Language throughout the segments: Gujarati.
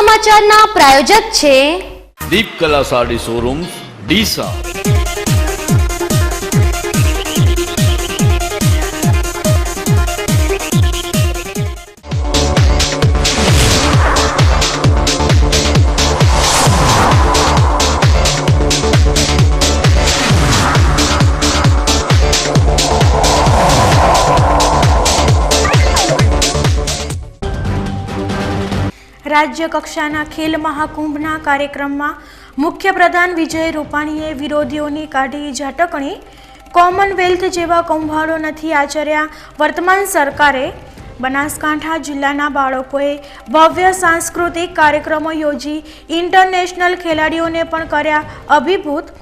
સમાચારના પ્રાયોજક છે દીપકલા સાડી શોરૂમ્સ ડીસા। राज्य कक्षाना खेल महाकुंभना कार्यक्रमમાં મુખ્યપ્રધાન વિજય રૂપાણીએ વિરોધીઓની કાઢી ઝાટકણી। કોમનવેલ્થ જેવા કૌભાંડો નથી આચર્યા વર્તમાન સરકારે। બનાસકાંઠા જિલ્લાના બાળકોએ ભવ્ય સાંસ્કૃતિક કાર્યક્રમો યોજી ઇન્ટરનેશનલ ખેલાડીઓને પણ કર્યા અભિભૂત।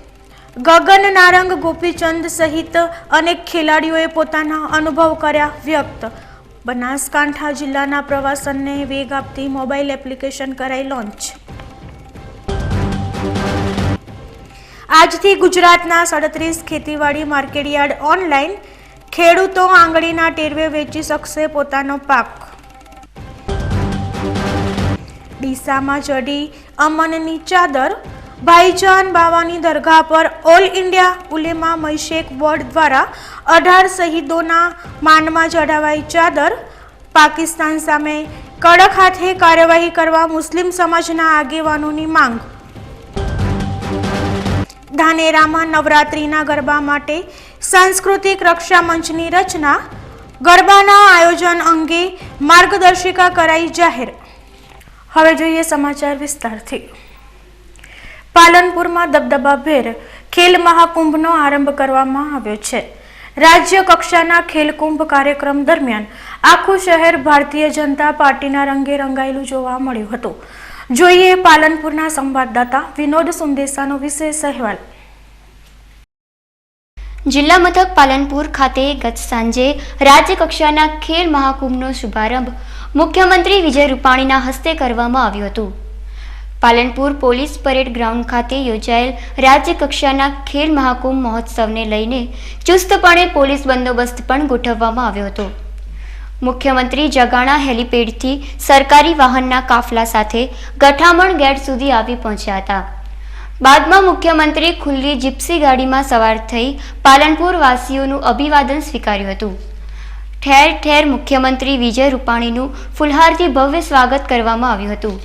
ગગન નારંગ, ગોપીચંદ સહિત અનેક ખેલાડીઓએ પોતાના અનુભવ કર્યા વ્યક્ત। બનાસકાંઠા જિલ્લાના પ્રવાસનને વેગ આપતી મોબાઈલ એપ્લિકેશન કરાઈ લોન્ચ। આજથી ગુજરાતના 37 ખેતીવાડી માર્કેટયાર્ડ ઓનલાઈન। ખેડૂતો આંગળીના ટેરવે વેચી શકશે પોતાનો પાક। ડીસામાં ચડી અમનની ચાદર। ભાઈજાન બાવાની દરગાહ પર ઓલ ઇન્ડિયા ઉલેમા મૈશેક બોર્ડ દ્વારા 18 શહીદોના માનમાં ચઢાવાઈ ચાદર। પાકિસ્તાન સામે કડક હાથે કાર્યવાહી કરવા મુસ્લિમ સમાજના આગેવાનોની માંગ। ધાનેરામાં નવરાત્રિના ગરબા માટે સાંસ્કૃતિક રક્ષા મંચની રચના। ગરબાના આયોજન અંગે માર્ગદર્શિકા કરાઈ જાહેર। હવે જોઈએ સમાચાર વિસ્તારથી। પાલનપુરમાં દબદબાભેર ખેલ મહાકુંભનો આરંભ કરવામાં આવ્યો છે। રાજ્ય કક્ષાના ખેલકુંભ કાર્યક્રમ દરમિયાન આખું શહેર ભારતીય જનતા પાર્ટીના રંગે રંગાયેલું જોવા મળ્યું હતું। જોઈએ પાલનપુરના સંવાદદાતા વિનોદ સુંદેસાનો વિશેષ અહેવાલ। જિલ્લા મથક પાલનપુર ખાતે ગત સાંજે રાજ્ય કક્ષાના ખેલ મહાકુંભનો શુભારંભ મુખ્યમંત્રી વિજય રૂપાણીના હસ્તે કરવામાં આવ્યું હતું। પાલનપુર પોલીસ પરેડ ગ્રાઉન્ડ ખાતે યોજાયેલ રાજ્ય કક્ષાના ખેલ મહાકુંભ મહોત્સવને લઈને ચુસ્તપણે પોલીસ બંદોબસ્ત પણ ગોઠવવામાં આવ્યો હતો। મુખ્યમંત્રી જગાણા હેલીપેડથી સરકારી વાહનના કાફલા સાથે ગઠામણ ગેટ સુધી આવી પહોંચ્યા હતા। બાદમાં મુખ્યમંત્રી ખુલ્લી જીપ્સી ગાડીમાં સવાર થઈ પાલનપુર વાસીઓનું અભિવાદન સ્વીકાર્યું હતું। ઠેર ઠેર મુખ્યમંત્રી વિજય રૂપાણીનું ફુલહારથી ભવ્ય સ્વાગત કરવામાં આવ્યું હતું।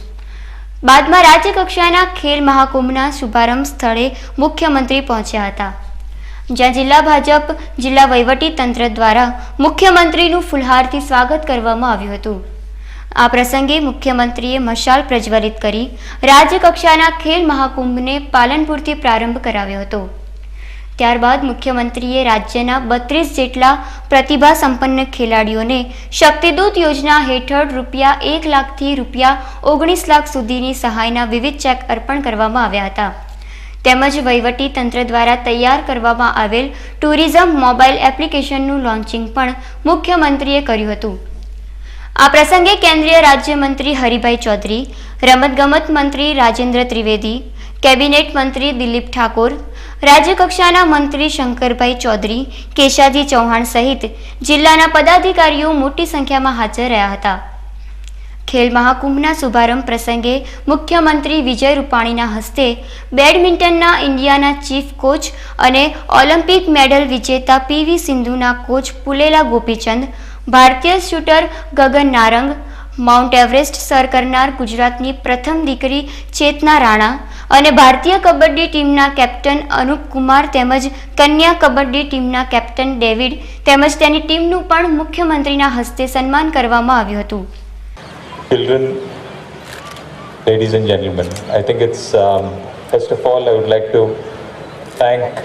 બાદમાં રાજ્ય કક્ષાના ખેલ મહાકુંભના શુભારંભ સ્થળે મુખ્યમંત્રી પહોંચ્યા હતા, જ્યાં જિલ્લા ભાજપ જિલ્લા વહીવટી તંત્ર દ્વારા મુખ્યમંત્રીનું ફુલહારથી સ્વાગત કરવામાં આવ્યું હતું। આ પ્રસંગે મુખ્યમંત્રીએ મશાલ પ્રજ્વલિત કરી રાજ્ય કક્ષાના ખેલ મહાકુંભને પાલનપુરથી પ્રારંભ કરાવ્યો હતો। ત્યારબાદ મુખ્યમંત્રીએ રાજ્યના 32 જેટલા પ્રતિભા સંપન્ન ખેલાડીઓને શક્તિદૂત યોજના હેઠળ ₹1 લાખથી ₹19 લાખ સુધીની સહાયના વિવિધ ચેક અર્પણ કરવામાં આવ્યા હતા। તેમજ વહીવટી તંત્ર દ્વારા તૈયાર કરવામાં આવેલ ટુરિઝમ મોબાઈલ એપ્લિકેશનનું લોન્ચિંગ પણ મુખ્યમંત્રીએ કર્યું હતું। આ પ્રસંગે કેન્દ્રીય રાજ્યમંત્રી હરિભાઈ ચૌધરી, રમતગમત મંત્રી રાજેન્દ્ર ત્રિવેદી, કેબિનેટ મંત્રી દિલીપ ઠાકોર, રાજ્ય કક્ષાના મંત્રી શંકરભાઈ ચૌધરી, કેશાજી ચૌહાણ સહિત જિલ્લાના પદાધિકારીઓ મોટી સંખ્યામાં હાજર રહ્યા હતા। ખેલ મહાકુંભના શુભારંભ પ્રસંગે મુખ્યમંત્રી વિજય રૂપાણીના હસ્તે બેડમિન્ટનના ઇન્ડિયાના ચીફ કોચ અને ઓલિમ્પિક મેડલ વિજેતા PV સિંધુના કોચ પુલેલા ગોપીચંદ, ભારતીય શૂટર ગગન નારંગ, માઉન્ટ એવરેસ્ટ સર કરનાર ગુજરાતની પ્રથમ દીકરી ચેતના રાણા અને ભારતીય કબડ્ડી ટીમના કેપ્ટન અનુપ કુમાર તેમજ કન્યા કબડ્ડી ટીમના કેપ્ટન ડેવિડ તેમજ તેની ટીમનું પણ મુખ્યમંત્રીના હસ્તે સન્માન કરવામાં આવ્યું હતું। Children, ladies and gentlemen, I think it's first of all I would like to thank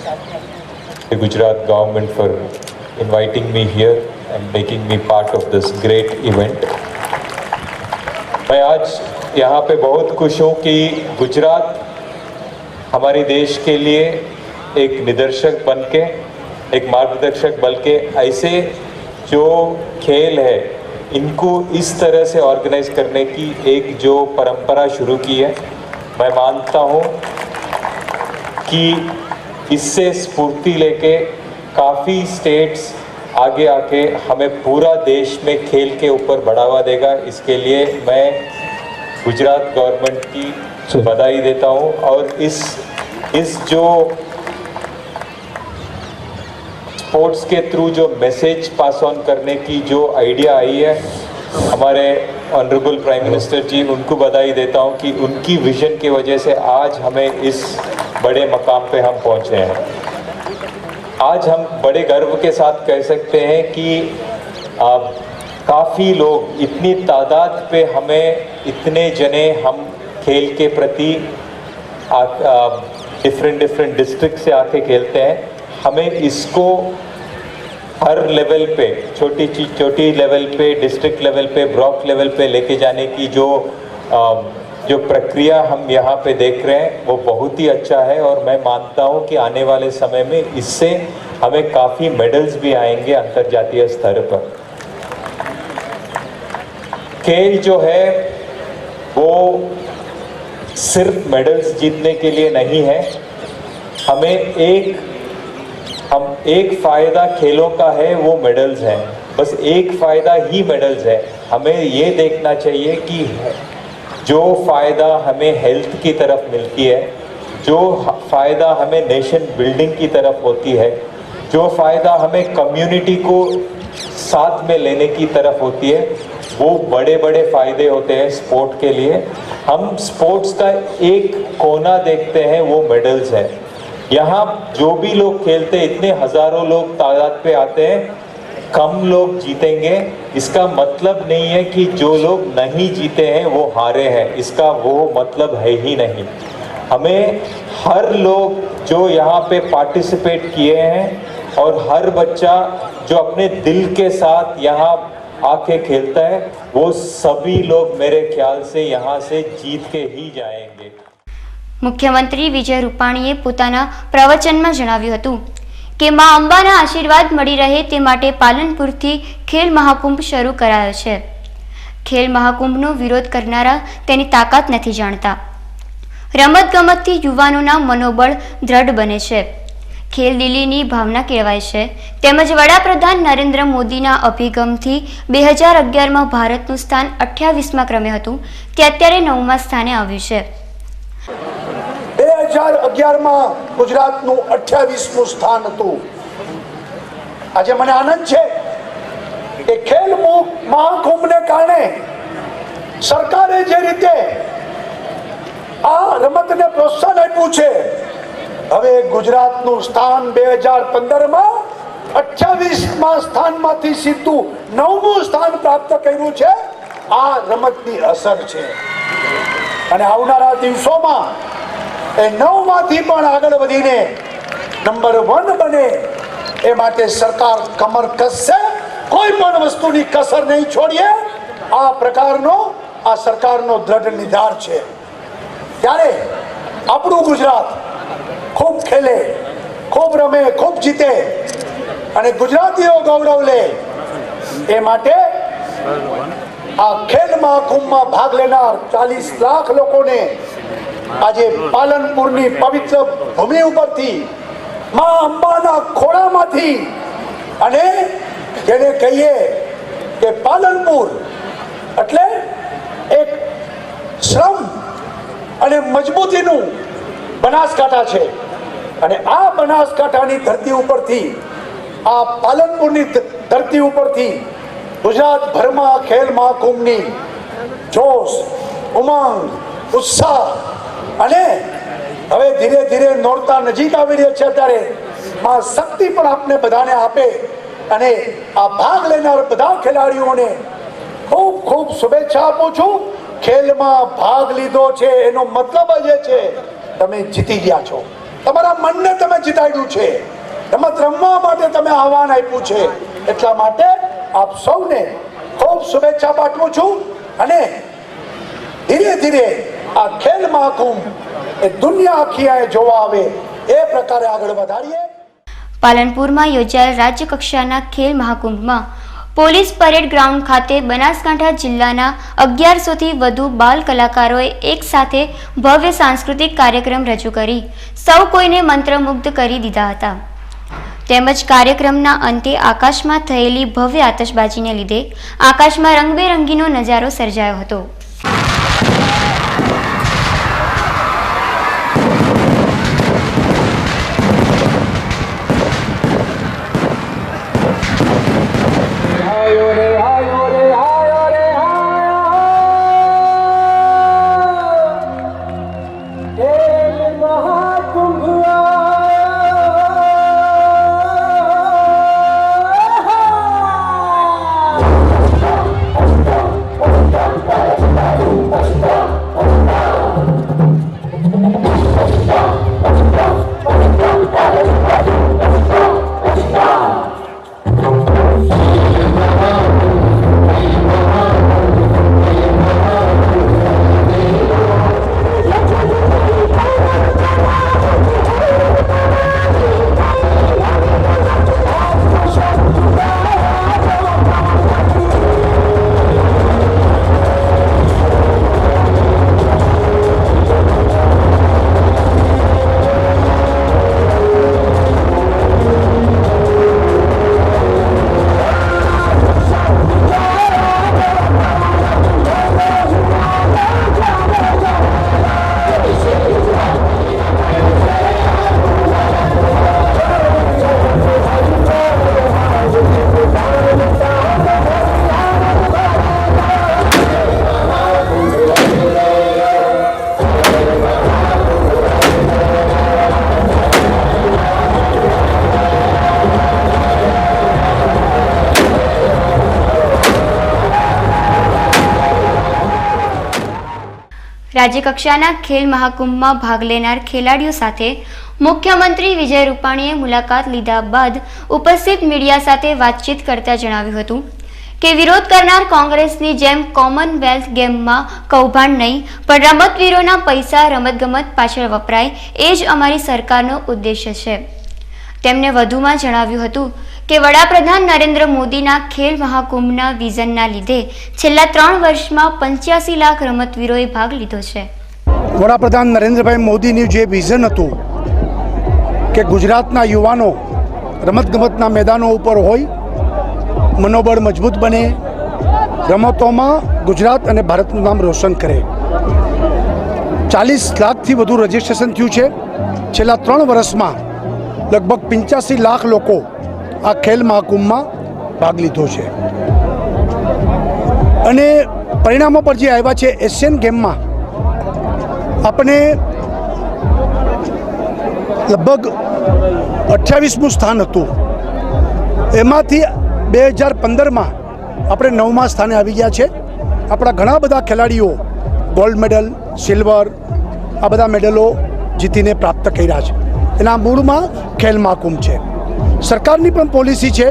the Gujarat government for inviting me here and making me part of this great event. मैं आज यहाँ पे बहुत खुश हूँ कि गुजरात हमारे देश के लिए एक निदर्शक बन के, एक मार्गदर्शक बन के ऐसे जो खेल है इनको इस तरह से ऑर्गेनाइज करने की एक जो परंपरा शुरू की है, मैं मानता हूँ कि इससे स्फूर्ति लेके काफ़ी स्टेट्स आगे आके हमें पूरा देश में खेल के ऊपर बढ़ावा देगा। इसके लिए मैं गुजरात गवर्नमेंट की बधाई देता हूँ और इस जो स्पोर्ट्स के थ्रू जो मैसेज पास ऑन करने की जो आइडिया आई है, हमारे ऑनरेबल प्राइम मिनिस्टर जी, उनको बधाई देता हूँ कि उनकी विजन की वजह से आज हमें इस बड़े मकाम पे हम पहुँचे हैं। आज हम बड़े गर्व के साथ कह सकते हैं कि काफ़ी लोग, इतनी तादाद पे हमें इतने जने हम खेल के प्रति डिफरेंट डिस्ट्रिक्ट से आके खेलते हैं। हमें इसको हर लेवल पे, छोटी लेवल पे, डिस्ट्रिक्ट लेवल पे, ब्लॉक लेवल पे लेके जाने की जो प्रक्रिया हम यहाँ पे देख रहे हैं वो बहुत ही अच्छा है और मैं मानता हूँ कि आने वाले समय में इससे हमें काफ़ी मेडल्स भी आएंगे अंतर्राष्ट्रीय स्तर पर। खेल जो है वो सिर्फ मेडल्स जीतने के लिए नहीं है। हमें एक फ़ायदा खेलों का है, वो मेडल्स हैं। बस एक फ़ायदा ही मेडल्स है। हमें ये देखना चाहिए कि जो फ़ायदा हमें हेल्थ की तरफ मिलती है, जो फ़ायदा हमें नेशन बिल्डिंग की तरफ होती है, जो फ़ायदा हमें कम्युनिटी को साथ में लेने की तरफ होती है, वो बड़े बड़े फ़ायदे होते हैं स्पोर्ट के लिए। हम स्पोर्ट्स का एक कोना देखते हैं, वो मेडल्स है। यहाँ जो भी लोग खेलते, इतने हज़ारों लोग तादाद पे आते हैं, कम लोग जीतेंगे। इसका मतलब नहीं है कि जो लोग नहीं जीते हैं वो हारे हैं, इसका वो मतलब है ही नहीं। हमें हर लोग जो यहाँ पे पार्टिसिपेट किए हैं और हर बच्चा जो अपने दिल के साथ यहाँ आके खेलता है, वो सभी लोग मेरे ख्याल से यहाँ से जीत के ही जाएंगे। મુખ્યમંત્રી વિજય રૂપાણીએ પોતાના પ્રવચનમાં જણાવ્યું હતું કે મા અંબાના આશીર્વાદ મળી રહે તે માટે પાલનપુરથી ખેલ મહાકુંભ શરૂ કરાયો છે. ખેલ મહાકુંભનો વિરોધ કરનારા તેની તાકાત નથી જાણતા. રમતગમતથી યુવાનોના મનોબળ દ્રઢ બને છે, ખેલદિલીની ભાવના કેળવાય છે. તેમજ વડાપ્રધાન નરેન્દ્ર મોદીના અભિગમથી 2011માં ભારતનું સ્થાન 28મા ક્રમે હતું તે અત્યારે 9મા સ્થાને આવ્યું છે. 2011માં ગુજરાતનું 28મું સ્થાન હતું. આજે મને આનંદ છે કે ખેલ મહાકુંભને કારણે સરકારે જે રીતે આ રમતને પ્રોત્સાહન આપ્યું છે, હવે ગુજરાતનું સ્થાન 2015માં 28મા સ્થાનમાંથી સીધું 9મું સ્થાન પ્રાપ્ત કર્યું છે. આ રમતની અસર છે અને આવનારા દિવસોમાં એ 9માંથી પણ આગળ વધીને નંબર 1 બને એ માટે સરકાર કમર કસશે, કોઈ પણ વસ્તુની કસર નહીં છોડીએ. આ પ્રકારનો આ સરકારનો દ્રઢ નિર્ધાર છે. ત્યારે આપણું ગુજરાત ખૂબ ખેલે, ખૂબ રમે, ખૂબ જીતે અને ગુજરાતીઓ ગૌરવ લે એ માટે આ ખેલ મહાકુંભમાં ભાગ લેનાર 40 લાખ લોકોને આજે પાલનપુરની પવિત્ર ભૂમિ ઉપરથી, મા અંબાના ખોળામાંથી, અને જેને કહીએ કે પાલનપુર એટલે એક શ્રમ અને મજબૂતીનું બનાસકાંઠા છે. અને આ બનાસકાંઠાની ધરતી ઉપરથી, આ પાલનપુરની ધરતી ઉપરથી ગુજરાતભરમાં ખેલ મહાકુંભની જોશ, ઉમંગ, ઉત્સાહ અને હવે ધીરે ધીરે નોરતા નજીક આવી રહ્યા છે. ત્યારે આ શક્તિ પણ આપને બધાને આપે અને આ ભાગ લેનાર બધા ખેલાડીઓને ખૂબ ખૂબ શુભેચ્છા આપું છું. ખેલમાં ભાગ લીધો છે એનો મતલબ જ છે તમે જીતી ગયા છો, તમારા મનને તમે જીતાડ્યું છે, રમત રમવા માટે તમે આહવાન આપ્યું છે. એટલા માટે આપ સૌને ખૂબ શુભેચ્છા પાઠવું છું અને ધીરે ધીરે આ ખેલ મહાકુંભ એ દુનિયા આખી જોવા આવે એ પ્રકારે આગળ વધારીએ. પાલનપુરમાં યોજાયેલ રાજ્ય કક્ષાના ખેલ મહાકુંભમાં પોલીસ પરેડ ગ્રાઉન્ડ ખાતે બનાસકાંઠા જિલ્લાના 1100થી વધુ બાલ કલાકારોએ એક સાથે ભવ્ય સાંસ્કૃતિક કાર્યક્રમ રજૂ કરી સૌ કોઈને મંત્રમુગ્ધ કરી દીધા હતા. તેમજ કાર્યક્રમના અંતે આકાશમાં થયેલી ભવ્ય આતશબાજીને લીધે આકાશમાં રંગબેરંગીનો નજારો સર્જાયો હતો. રાજ્યકક્ષાના ખેલ મહાકુંભમાં ભાગ લેનાર ખેલાડીઓ સાથે મુખ્યમંત્રી વિજય રૂપાણીએ મુલાકાત લીધા બાદ ઉપસ્થિત મીડિયા સાથે વાતચીત કરતા જણાવ્યું હતું કે વિરોધ કરનાર કોંગ્રેસની જેમ કોમનવેલ્થ ગેમમાં કૌભાંડ નહીં પણ રમતવીરોના પૈસા રમતગમત પાછળ વપરાય એ જ અમારી સરકારનો ઉદ્દેશ્ય છે. તેમણે વધુમાં જણાવ્યું હતું કે વડાપ્રધાન નરેન્દ્ર મોદીના ખેલ મહાકુંભના વિઝનના લીધે છેલ્લા 3 વર્ષમાં 85 લાખ રમતવીરોએ ભાગ લીધો છે. વડાપ્રધાન નરેન્દ્રભાઈ મોદીનું જે વિઝન હતું કે ગુજરાતના યુવાનો રમતગમતના મેદાનો ઉપર હોય, મનોબળ મજબૂત બને, રમતોમાં ગુજરાત અને ભારતનું નામ રોશન કરે. 40 લાખથી વધુ રજિસ્ટ્રેશન થયું છે. છેલ્લા 3 વર્ષમાં લગભગ 85 લાખ લોકો આ ખેલ મહાકુંભમાં ભાગ લીધો છે અને પરિણામો પર જે આવ્યા છે, એશિયન ગેમમાં આપણે લગભગ 28મું સ્થાન હતું. એમાંથી 2015માં આપણે 9મા સ્થાને આવી ગયા છે. આપણા ઘણા બધા ખેલાડીઓ ગોલ્ડ મેડલ, સિલ્વર આ બધા મેડલો જીતીને પ્રાપ્ત કર્યા છે. એના મૂળમાં ખેલ મહાકુંભ છે. સરકારની પણ પોલિસી છે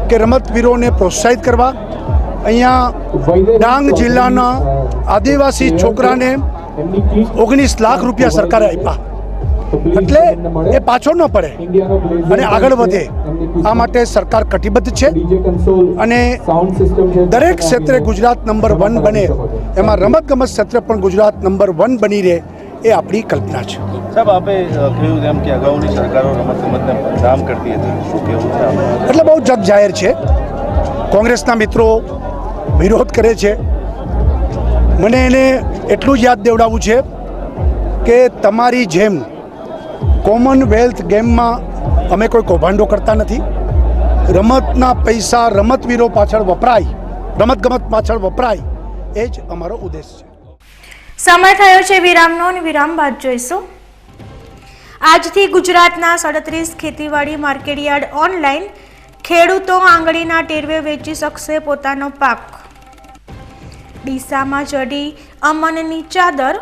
કે રમતવીરોને પ્રોત્સાહિત કરવા. અહીંયા ડાંગ જિલ્લાના આદિવાસી છોકરાને 19 લાખ રૂપિયા સરકારે આપ્યા, એટલે એ પાછો ન પડે અને આગળ વધે. આ માટે સરકાર કટિબદ્ધ છે અને દરેક ક્ષેત્રે ગુજરાત નંબર 1 બને, એમાં રમતગમત ક્ષેત્રે પણ ગુજરાત નંબર 1 બની રહે એ આપણી કલ્પના છે. સાહેબ, આપે કહ્યું તેમ કે અગાઉની સરકારો રમતગમતને બદનામ કરતી હતી, શું કહેવું છે? એટલે બહુ જગ જાહેર છે. કોંગ્રેસના મિત્રો વિરોધ કરે છે. મને એને એટલું જ યાદ દેવડાવવું છે કે તમારી જેમ કોમનવેલ્થ ગેમમાં અમે કોઈ કૌભાંડો કરતા નથી. રમતના પૈસા રમતવીરો પાછળ વપરાય, રમતગમત પાછળ વપરાય, એ જ અમારો ઉદ્દેશ છે. સમય થયો છે વિરામનો અને વિરામ બાદ જોઈશું. આજથી ગુજરાતના 37 ખેતીવાડી માર્કેટયાર્ડ ઓનલાઈન ખેડૂતો આંગળીના ટેરવે વેચી શકશે પોતાનો પાક. ડીસામાં ચડી અમનની ચાદર.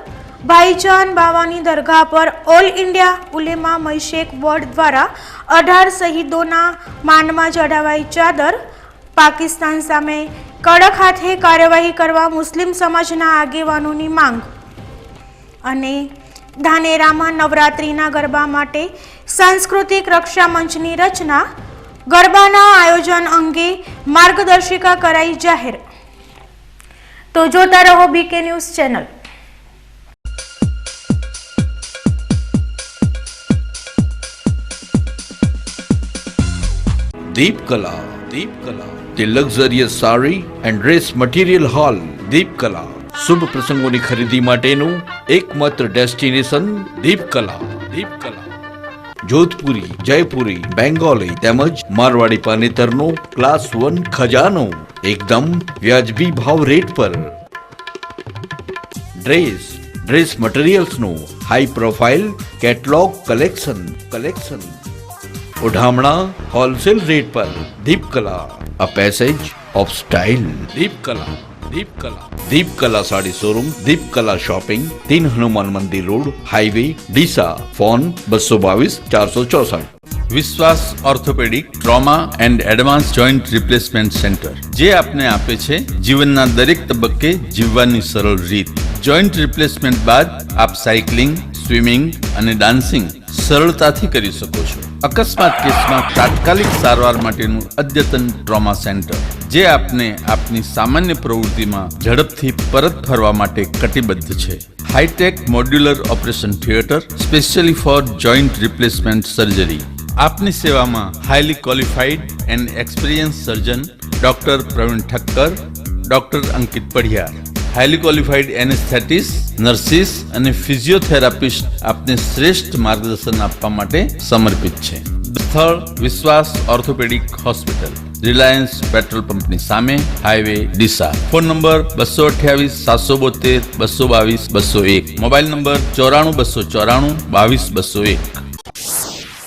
ભાઈજાન બાવાની દરગાહ પર ઓલ ઇન્ડિયા ઉલેમા મૈશેક બોર્ડ દ્વારા 18 શહીદોના માનમાં ચઢાવાઈ ચાદર. પાકિસ્તાન સામે કડક હાથે કાર્યવાહી કરવા મુસ્લિમ સમાજના આગેવાનોની માંગ. અને ધાનેરામાં નવરાત્રિના ગરબા માટે સાંસ્કૃતિક રક્ષા મંચની રચના. ગરબાના આયોજન અંગે માર્ગદર્શિકા કરાઈ જાહેર. તો જોતા રહો BK news channel. Deepkala, the luxurious saree and dress material hall, Deepkala. શુભ પ્રસંગોની ખરીદી માટેનું એકમાત્ર ડેસ્ટિનેશન દીપકલા. જોધપુરી, જયપુરી, બેંગોલી તેમજ મારવાડી પાનેતરનો ક્લાસ 1 ખજાનો એકદમ વ્યાજબી ભાવ રેટ પર. ડ્રેસ મટીરિયલ્સનું હાઈ પ્રોફાઇલ કેટલોગ કલેક્શન. ઉઢામણા હોલસેલ રેટ પર. Deepkala, a passage of style. Deepkala sari showroom, Deepkala shopping, 3 Hanuman Mandir road, highway, Deesa. Phone 222 464. Vishwas orthopaedic trauma and advance joint replacement centre, જે આપને આપે છે જીવનના દરેક તબક્કે જીવવાની સરળ રીત. જોઈન્ટ રિપ્લેસમેન્ટ બાદ આપ સાયકલિંગ, સ્વિમિંગ અને ડાન્સિંગ સરળતાથી કરી શકો છો. અકસ્માત કેસમાં તાત્કાલિક સારવાર માટેનું અદ્યતન ટ્રોમા સેન્ટર, જે આપને આપની સામાન્ય પ્રવૃત્તિમાં ઝડપથી પરત ફરવા માટે કટિબદ્ધ છે. High tech modular operation theatre specially for joint replacement surgery. આપની સેવામાં highly qualified and experience surgeon doctor Pravin Thakkar, doctor Ankit Padhiyar, highly qualified anaesthetist, nurses અને ફિઝિયોથેરાપિસ્ટ આપને શ્રેષ્ઠ માર્ગદર્શન આપવા માટે સમર્પિત છે. સ્થળ વિશ્વાસ ઓર્થોપેડિક હોસ્પિટલ, રિલાયન્સ પેટ્રોલ પંપની સામે, highway Deesa. Phone number 228-772-222-201. Mobile number 94-294-22-201.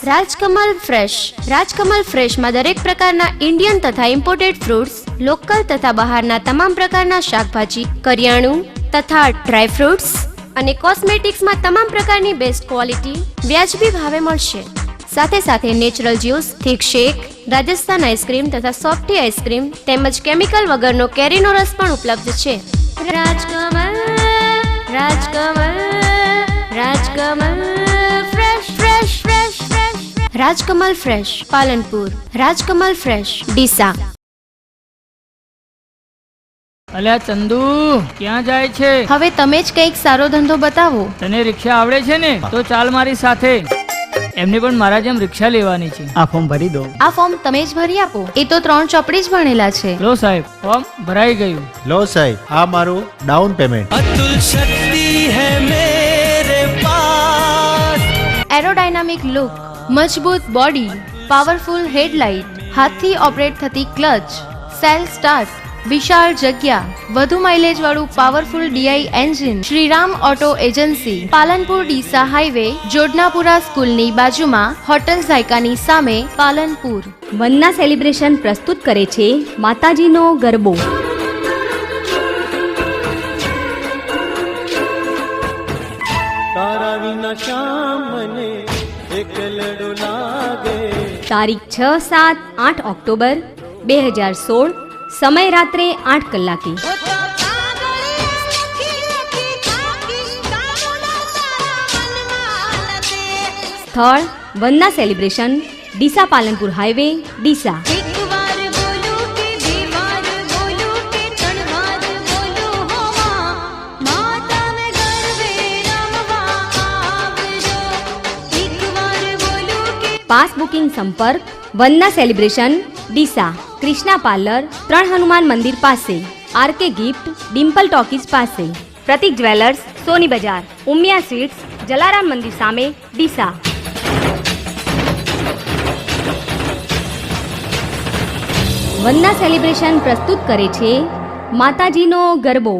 Rajkamal fresh. Rajkamal ફ્રેશમાં દરેક પ્રકારના ઇન્ડિયન તથા ઇમ્પોર્ટેડ ફ્રૂટ્સ, લોકલ તથા બહારના તમામ પ્રકારના શાકભાજી, કરિયાણું તથા ડ્રાય ફ્રૂટ્સ અને કોસ્મેટિક્સમાં તમામ પ્રકારની બેસ્ટ ક્વોલિટી વ્યાજબી ભાવે મળશે. સાથે સાથે natural juice, thick shake, Rajasthan ice cream તથા સોફ્ટી આઈસ્ક્રીમ તેમજ કેમિકલ વગરનો કેરીનો રસ પણ ઉપલબ્ધ છે. Rajkamal, Rajkamal, Rajkamal fresh, fresh, fresh, fresh. Rajkamal fresh, Palanpur. Rajkamal fresh, Deesa. અલ્યા ચંદુ, ક્યાં જાય છે? હવે તમે જ કંઈક સારો ધંધો બતાવો. તને રિક્ષા આવડે છે ને? તો ચાલ મારી સાથે. એમને પણ મારા જેમ રિક્ષા લેવાની છે. આ ફોર્મ ભરી દો. આ ફોર્મ તમે જ ભરી આપો. એ તો 3 ચોપડી જ ભણેલા છે. લો સાહેબ, ફોર્મ ભરાઈ ગયું. લો સાહેબ, આ મારું ડાઉન પેમેન્ટ. એરોડાયનામિક લુક, મજબૂત બોડી, પાવરફુલ હેડલાઇટ, હાથથી ઓપરેટ થતી ક્લચ, સેલ્ફ સ્ટાર્ટ, વિશાળ જગ્યા, વધુ માઇલેજ વાળું powerful DI engine. Shriram auto agency, Palanpur Deesa highway, Jodnapura સ્કૂલની બાજુમાં, હોટલ ઝાયકાની સામે, પાલનપુર. વનના સેલિબ્રેશન પ્રસ્તુત કરે છે માતાજીનો ગરબો. તારીખ 6, 7, 8 ઓક્ટોબર 2016, સમય રાત્રે 8 કલાકે. સ્થળ વનના celebration, Deesa Palanpur highway, Deesa. Pass booking સંપર્ક વનના સેલિબ્રેશન, ડીસા, કૃષ્ણા પાર્લર, 3 હનુમાન મંદિર પાસે, આરકે ગિફ્ટ, ડિમ્પલ ટોકીઝ પાસે, પ્રતિક જ્વેલર્સ, સોની બજાર, ઉમિયા સ્વીટ્સ, જલારામ મંદિર સામે, ડીસા. વનના સેલિબ્રેશન પ્રસ્તુત કરે છે માતાજીનો ગરબો.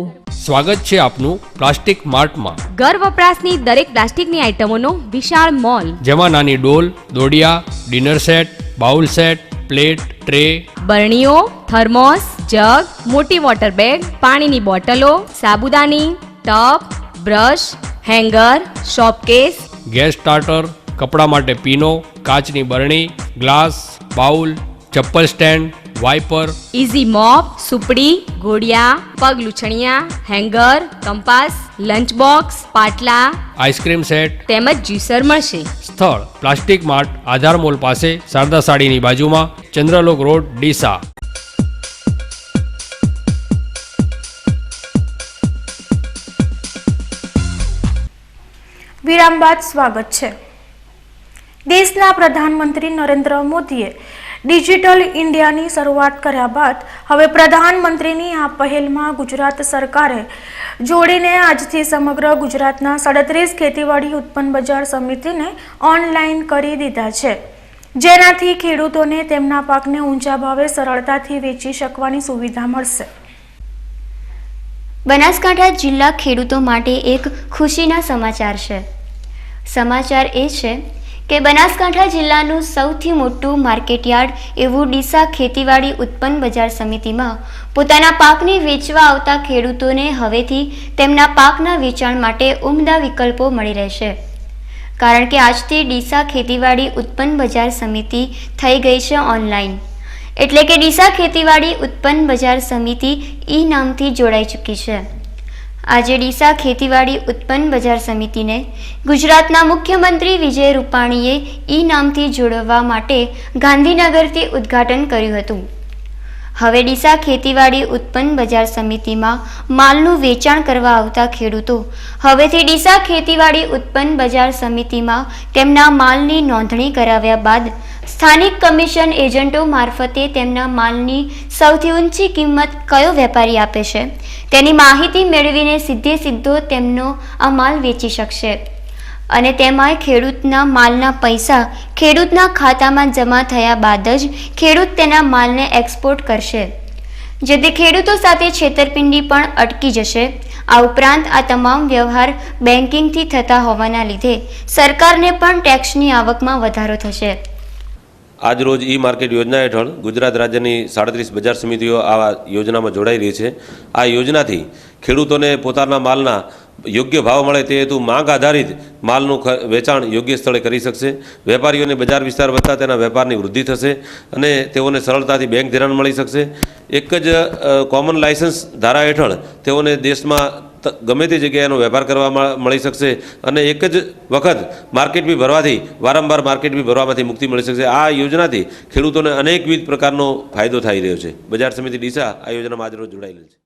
સ્વાગત છે આપનું પ્લાસ્ટિક માર્ટમાં. ઘર વપરાશની દરેક પ્લાસ્ટિકની આઇટમોનો વિશાળ મોલ, જેમાં નાની ડોલ, દોડિયા, dinner set, bowl set, plate, tray, બરણીઓ, થર્મોસ, જગ, મોટી વોટર બેગ, પાણીની બોટલો, સાબુદાની, tub, brush, hanger, showcase, gas starter, કપડા માટે પીનો, કાચની બરણી, ગ્લાસ, બાઉલ, ચપ્પલ સ્ટેન્ડ, વાઇપર, ઇઝી મોપ, સુપડી, ઘોડિયા, પગ લૂછણિયા, હેંગર, કંપાસ, લંચ બોક્સ, પાટલા, આઈસ્ક્રીમ સેટ તેમજ જ્યુસર મળશે. સ્થળ પ્લાસ્ટિક માર્ટ, આધાર મોલ પાસે, શારદા સાડીની બાજુમાં, ચંદ્રલોક રોડ, ડીસા. વિરામ બાદ સ્વાગત છે. દેશના પ્રધાનમંત્રી નરેન્દ્ર મોદીએ ડિજિટલ ઇન્ડિયાની શરૂઆત કર્યા બાદ હવે પ્રધાનમંત્રીની આ પહેલમાં ગુજરાત સરકારે જોડીને આજથી સમગ્ર ગુજરાતના 37 ખેતીવાડી ઉત્પન્ન બજાર સમિતિને ઓનલાઈન કરી દીધા છે, જેનાથી ખેડૂતોને તેમના પાકને ઊંચા ભાવે સરળતાથી વેચી શકવાની સુવિધા મળશે. બનાસકાંઠા જિલ્લા ખેડૂતો માટે એક ખુશીના સમાચાર છે. સમાચાર એ છે કે બનાસકાંઠા જિલ્લાનું સૌથી મોટું માર્કેટયાર્ડ એવું ડીસા ખેતીવાડી ઉત્પન્ન બજાર સમિતિમાં પોતાના પાકને વેચવા આવતા ખેડૂતોને હવેથી તેમના પાકના વેચાણ માટે ઉમદા વિકલ્પો મળી રહેશે. કારણ કે આજથી ડીસા ખેતીવાડી ઉત્પન્ન બજાર સમિતિ થઈ ગઈ છે ઓનલાઈન. એટલે કે ડીસા ખેતીવાડી ઉત્પન્ન બજાર સમિતિ ઈ નામથી જોડાઈ ચૂકી છે. આજે ડીસા ખેતીવાડી ઉત્પન્ન બજાર સમિતિને ગુજરાતના મુખ્યમંત્રી વિજય રૂપાણીએ ઈ નામથી જોડવા માટે ગાંધીનગરથી ઉદ્ઘાટન કર્યું હતું. હવે ડીસા ખેતીવાડી ઉત્પન્ન બજાર સમિતિમાં માલનું વેચાણ કરવા આવતા ખેડૂતો હવેથી ડીસા ખેતીવાડી ઉત્પન્ન બજાર સમિતિમાં તેમના માલની નોંધણી કરાવ્યા બાદ સ્થાનિક કમિશન એજન્ટો મારફતે તેમના માલની સૌથી ઊંચી કિંમત કયો વેપારી આપે છે તેની માહિતી મેળવીને સીધો તેમનો આ માલ વેચી શકશે. અને તેમાંય ખેડૂતના માલના પૈસા ખેડૂતના ખાતામાં જમા થયા બાદ જ ખેડૂત તેના માલને એક્સપોર્ટ કરશે, જેથી ખેડૂતો સાથે છેતરપિંડી પણ અટકી જશે. આ ઉપરાંત આ તમામ વ્યવહાર બેન્કિંગથી થતા હોવાના લીધે સરકારને પણ ટેક્સની આવકમાં વધારો થશે. આજ રોજ ઈ માર્કેટ યોજના હેઠળ ગુજરાત રાજ્યની 37 બજાર સમિતિઓ આ યોજનામાં જોડાઈ રહી છે. આ યોજનાથી ખેડૂતોને પોતાના માલના યોગ્ય ભાવ મળે તે હેતુ માંગ આધારિત માલનું વેચાણ યોગ્ય સ્થળે કરી શકશે. વેપારીઓને બજાર વિસ્તાર વધતા તેના વેપારની વૃદ્ધિ થશે અને તેઓને સરળતાથી બેંક ધિરાણ મળી શકશે. એક જ કોમન લાયસન્સ ધારા હેઠળ તેઓને દેશમાં ગમે તે જગ્યાએ એનો વેપાર કરવા મળી શકશે અને એક જ વખત માર્કેટ બી ભરવાથી વારંવાર માર્કેટ બી ભરવામાંથી મુક્તિ મળી શકશે. આ યોજનાથી ખેડૂતોને અનેકવિધ પ્રકારનો ફાયદો થઈ રહ્યો છે. બજાર સમિતિ ડીસા આ યોજનામાં આજરોજ જોડાયેલી છે.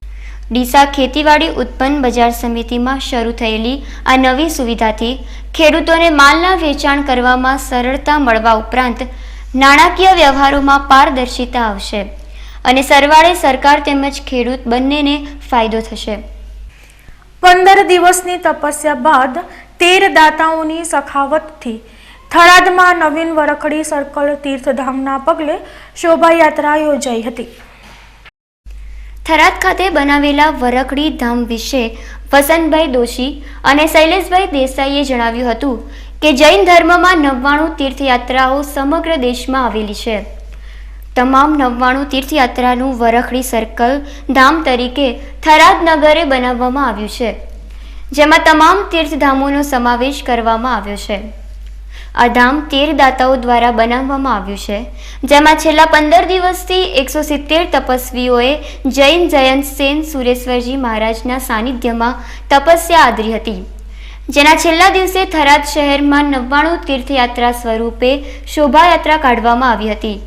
ડીસા ખેતીવાડી ઉત્પન્ન બજાર સમિતિમાં શરૂ થયેલી આ નવી સુવિધાથી ખેડૂતોને માલના વેચાણ કરવામાં સરળતા મળવા ઉપરાંત નાણાકીય વ્યવહારોમાં પારદર્શિતા આવશે અને સરવાળે સરકાર તેમજ ખેડૂત બંનેને ફાયદો થશે. 15 દિવસની તપસ્યા બાદ 13 દાતાઓની સખાવતથી થરાદમાં નવીન વરખડી સર્કલ તીર્થધામના પગલે શોભાયાત્રા યોજાઈ હતી. થરાદ ખાતે બનાવેલા વરખડી ધામ વિશે વસંતભાઈ દોશી અને શૈલેષભાઈ દેસાઈએ જણાવ્યું હતું કે જૈન ધર્મમાં 99 તીર્થયાત્રાઓ સમગ્ર દેશમાં આવેલી છે. તમામ 99 તીર્થયાત્રાનું વરખડી સર્કલ ધામ તરીકે થરાદ નગરે બનાવવામાં આવ્યું છે, જેમાં તમામ તીર્થધામોનો સમાવેશ કરવામાં આવ્યો છે. આ ધામ 13 દાતાઓ દ્વારા બનાવવામાં આવ્યું છે, જેમાં છેલ્લા 15 દિવસથી 170 તપસ્વીઓએ જૈન જયંત સેન સુરેશ્વરજી મહારાજના સાનિધ્યમાં તપસ્યા આદરી હતી, જેના છેલ્લા દિવસે થરાદ શહેરમાં 99 તીર્થયાત્રા સ્વરૂપે શોભાયાત્રા કાઢવામાં આવી હતી,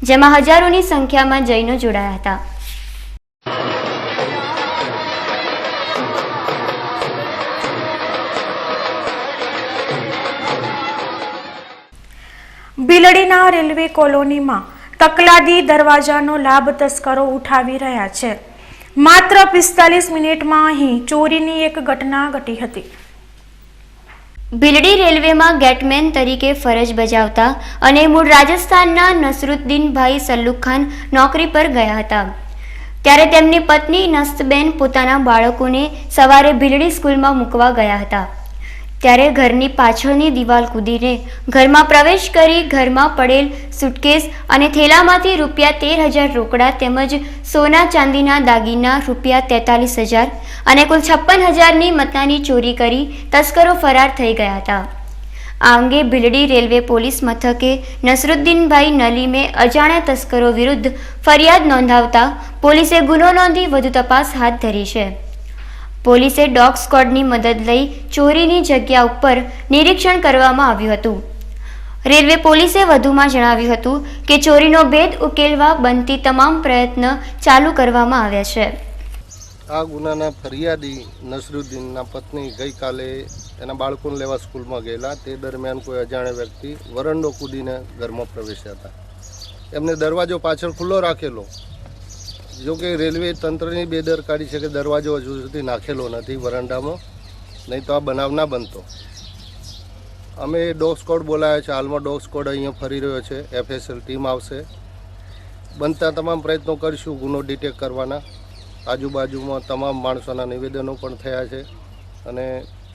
જેમાં હજારોની સંખ્યામાં જૈનો જોડાયા હતા. બિલડીના રેલવે કોલોનીમાં તકલાદી દરવાજાનો લાભ તસ્કરો ઉઠાવી રહ્યા છે. માત્ર 45 મિનિટમાં અહીં ચોરીની એક ઘટના ઘટી હતી. બિલડી રેલવેમાં ગેટમેન તરીકે ફરજ બજાવતા અને મૂળ રાજસ્થાનના નસરુદ્દીનભાઈ સલ્લુખાન નોકરી પર ગયા હતા, ત્યારે તેમની પત્ની નસ્તબેન પોતાના બાળકોને સવારે બિલડી સ્કૂલમાં મૂકવા ગયા હતા. ત્યારે ઘરની પાછળની દિવાલ કૂદીને ઘરમાં પ્રવેશ કરી ઘરમાં પડેલ સુટકેસ અને થેલામાંથી રૂપિયા 13,000 રોકડા તેમજ સોના ચાંદીના દાગીના રૂપિયા 43,000 અને કુલ 56,000ની મત્તાની ચોરી કરી તસ્કરો ફરાર થઈ ગયા હતા. આ અંગે બિલડી રેલવે પોલીસ મથકે નસરુદ્દીનભાઈ નલીમે અજાણ્યા તસ્કરો વિરુદ્ધ ફરિયાદ નોંધાવતા પોલીસે ગુનો નોંધી વધુ તપાસ હાથ ધરી છે. પોલીસે ડોગ સ્ક્વોડની મદદ લઈ ચોરીની જગ્યા ઉપર નિરીક્ષણ કરવામાં આવ્યું હતું. રેલવે પોલીસે વધુમાં જણાવ્યું હતું કે ચોરીનો ભેદ ઉકેલવા બનતી તમામ પ્રયત્ન ચાલુ કરવામાં આવ્યા છે. આ ગુનાના ફરિયાદી નસરુદ્દીનના પત્ની ગઈકાલે એના બાળકોને લેવા સ્કૂલમાં ગયેલા. તે દરમિયાન કોઈ અજાણ્યા વ્યક્તિ વરંડો કૂદીને ઘરમાં પ્રવેશ્યા હતા. એમને દરવાજો પાછળ ખુલ્લો રાખેલો. જો કે રેલવે તંત્રની બેદરકારી છે કે દરવાજો હજુ સુધી નાખેલો નથી વરંડામાં, નહીં તો આ બનાવ ના બનતો. અમે ડોગ સ્કોડ બોલાવ્યા છે. હાલમાં ડોગ સ્કોડ અહીંયા ફરી રહ્યો છે. FSL ટીમ આવશે. બનતા તમામ પ્રયત્નો કરીશું ગુનો ડિટેક્ટ કરવાના. આજુબાજુમાં તમામ માણસોના નિવેદનો પણ થયા છે અને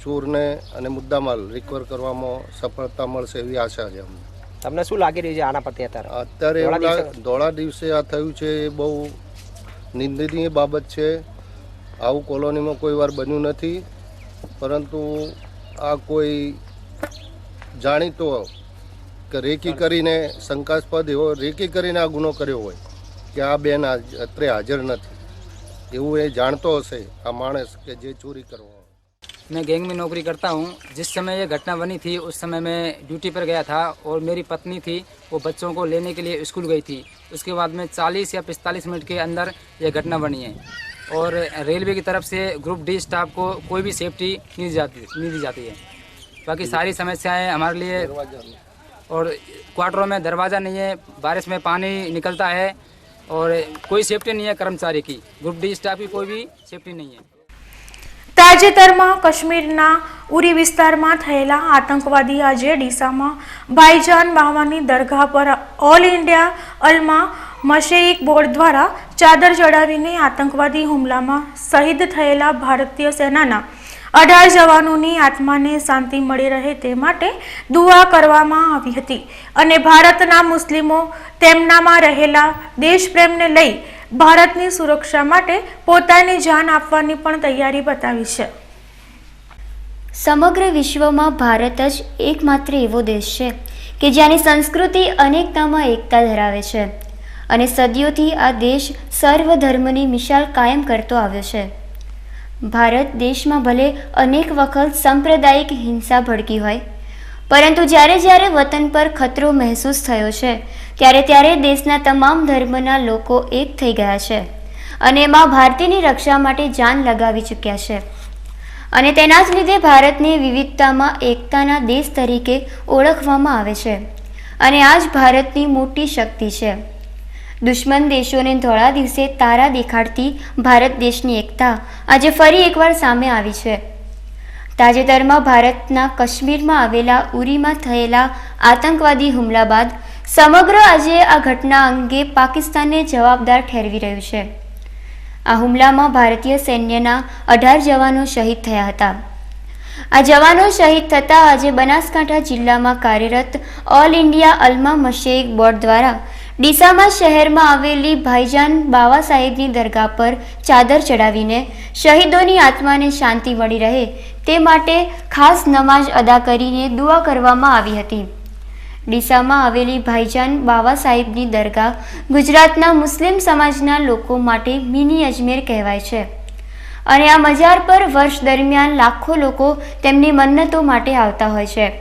ચોરને અને મુદ્દામાલ રિકવર કરવામાં સફળતા મળશે એવી આશા છે અમને. તમને શું લાગી રહ્યું છે આના પ્રત્યે અત્યારે ધોળા દિવસે આ થયું છે એ બહુ નિંદનીય બાબત છે. આવું કોલોનીમાં કોઈ વાર બન્યું નથી, પરંતુ આ કોઈ જાણીતો કે રેકી કરીને શંકાસ્પદ એવો રેકી કરીને આ ગુનો કર્યો હોય કે આ બેન અત્રે હાજર નથી એવું એ જાણતો હશે આ માણસ કે જે ચોરી કરવો। मैं गैंग में नौकरी करता हूँ। जिस समय ये घटना बनी थी उस समय मैं ड्यूटी पर गया था और मेरी पत्नी थी वो बच्चों को लेने के लिए स्कूल गई थी। उसके बाद में 40 या 45 मिनट के अंदर ये घटना बनी है और रेलवे की तरफ से ग्रुप डी स्टाफ को कोई भी सेफ्टी नहीं दी जाती है। बाकी सारी समस्याएं हमारे लिए और क्वार्टरों में दरवाज़ा नहीं है, बारिश में पानी निकलता है और कोई सेफ्टी नहीं है कर्मचारी की, ग्रुप डी स्टाफ की कोई भी सेफ्टी नहीं है। તાજેતરમાં કાશ્મીરના ઉરી વિસ્તારમાં થયેલા આતંકવાદી આજે ડીસામાં ભાઈજાન બાવાની દરગાહ પર ઓલ ઇન્ડિયા અલ્મા મશેઈક બોર્ડ દ્વારા ચાદર ચડાવીને આતંકવાદી હુમલામાં શહીદ થયેલા ભારતીય સેનાના 18 જવાનોની આત્માને શાંતિ મળી રહે તે માટે દુઆ કરવામાં આવી હતી અને ભારતના મુસ્લિમો તેમનામાં રહેલા દેશપ્રેમને લઈ ભારતની સુરક્ષા માટે પોતાની જાન આપવાની પણ તૈયારી બતાવી છે। સમગ્ર વિશ્વમાં ભારત જ એકમાત્ર એવો દેશ છે કે જ્યાંની સંસ્કૃતિ અનેકતામાં એકતા ધરાવે છે અને સદીઓથી આ દેશ સર્વ ધર્મની મિસાલ કાયમ કરતો આવ્યો છે। ભારત દેશમાં ભલે અનેક વખત સાંપ્રદાયિક હિંસા ભડકી હોય, પરંતુ જ્યારે વતન પર ખતરો મહેસૂસ થયો છે ત્યારે દેશના તમામ ધર્મના લોકો એક થઈ ગયા છે અને માં ભારતીની રક્ષા માટે જાન લગાવી ચૂક્યા છે અને તેના જ લીધે ભારતને વિવિધતામાં એકતાના દેશ તરીકે ઓળખવામાં આવે છે અને આ જ ભારતની મોટી શક્તિ છે। દુશ્મન દેશોને ધોળા દિવસે તારા દેખાડતી ભારત દેશની એકતા આજે ફરી એકવાર સામે આવી છે। તાજેતરમાં ભારતના કાશ્મીરમાં આવેલા ઉરીમાં થયેલા આતંકવાદી હુમલા બાદ સમગ્ર આજે આ ઘટના અંગે પાકિસ્તાનને જવાબદાર ઠેરવી રહ્યું છે। આ હુમલામાં ભારતીય સૈન્યના 18 જવાનો શહીદ થયા હતા। આ જવાનો શહીદ થતાં આજે બનાસકાંઠા જિલ્લામાં કાર્યરત ઓલ ઇન્ડિયા અલ્મા મશેઈક બોર્ડ દ્વારા ડીસામાં શહેરમાં આવેલી ભાઈજાન બાવા સાહેબની દરગાહ પર ચાદર ચડાવીને શહીદોની આત્માને શાંતિ મળી રહે તે માટે ખાસ નમાઝ અદા કરીને દુઆ કરવામાં આવી હતી। ડીસામાં આવેલી ભાઈજાન બાવા સાહેબની દરગાહ ગુજરાતના મુસ્લિમ સમાજના લોકો માટે મિની અજમેર કહેવાય છે અને આ મજાર પર વર્ષ દરમિયાન લાખો લોકો તેમની મન્નતો માટે આવતા હોય છે।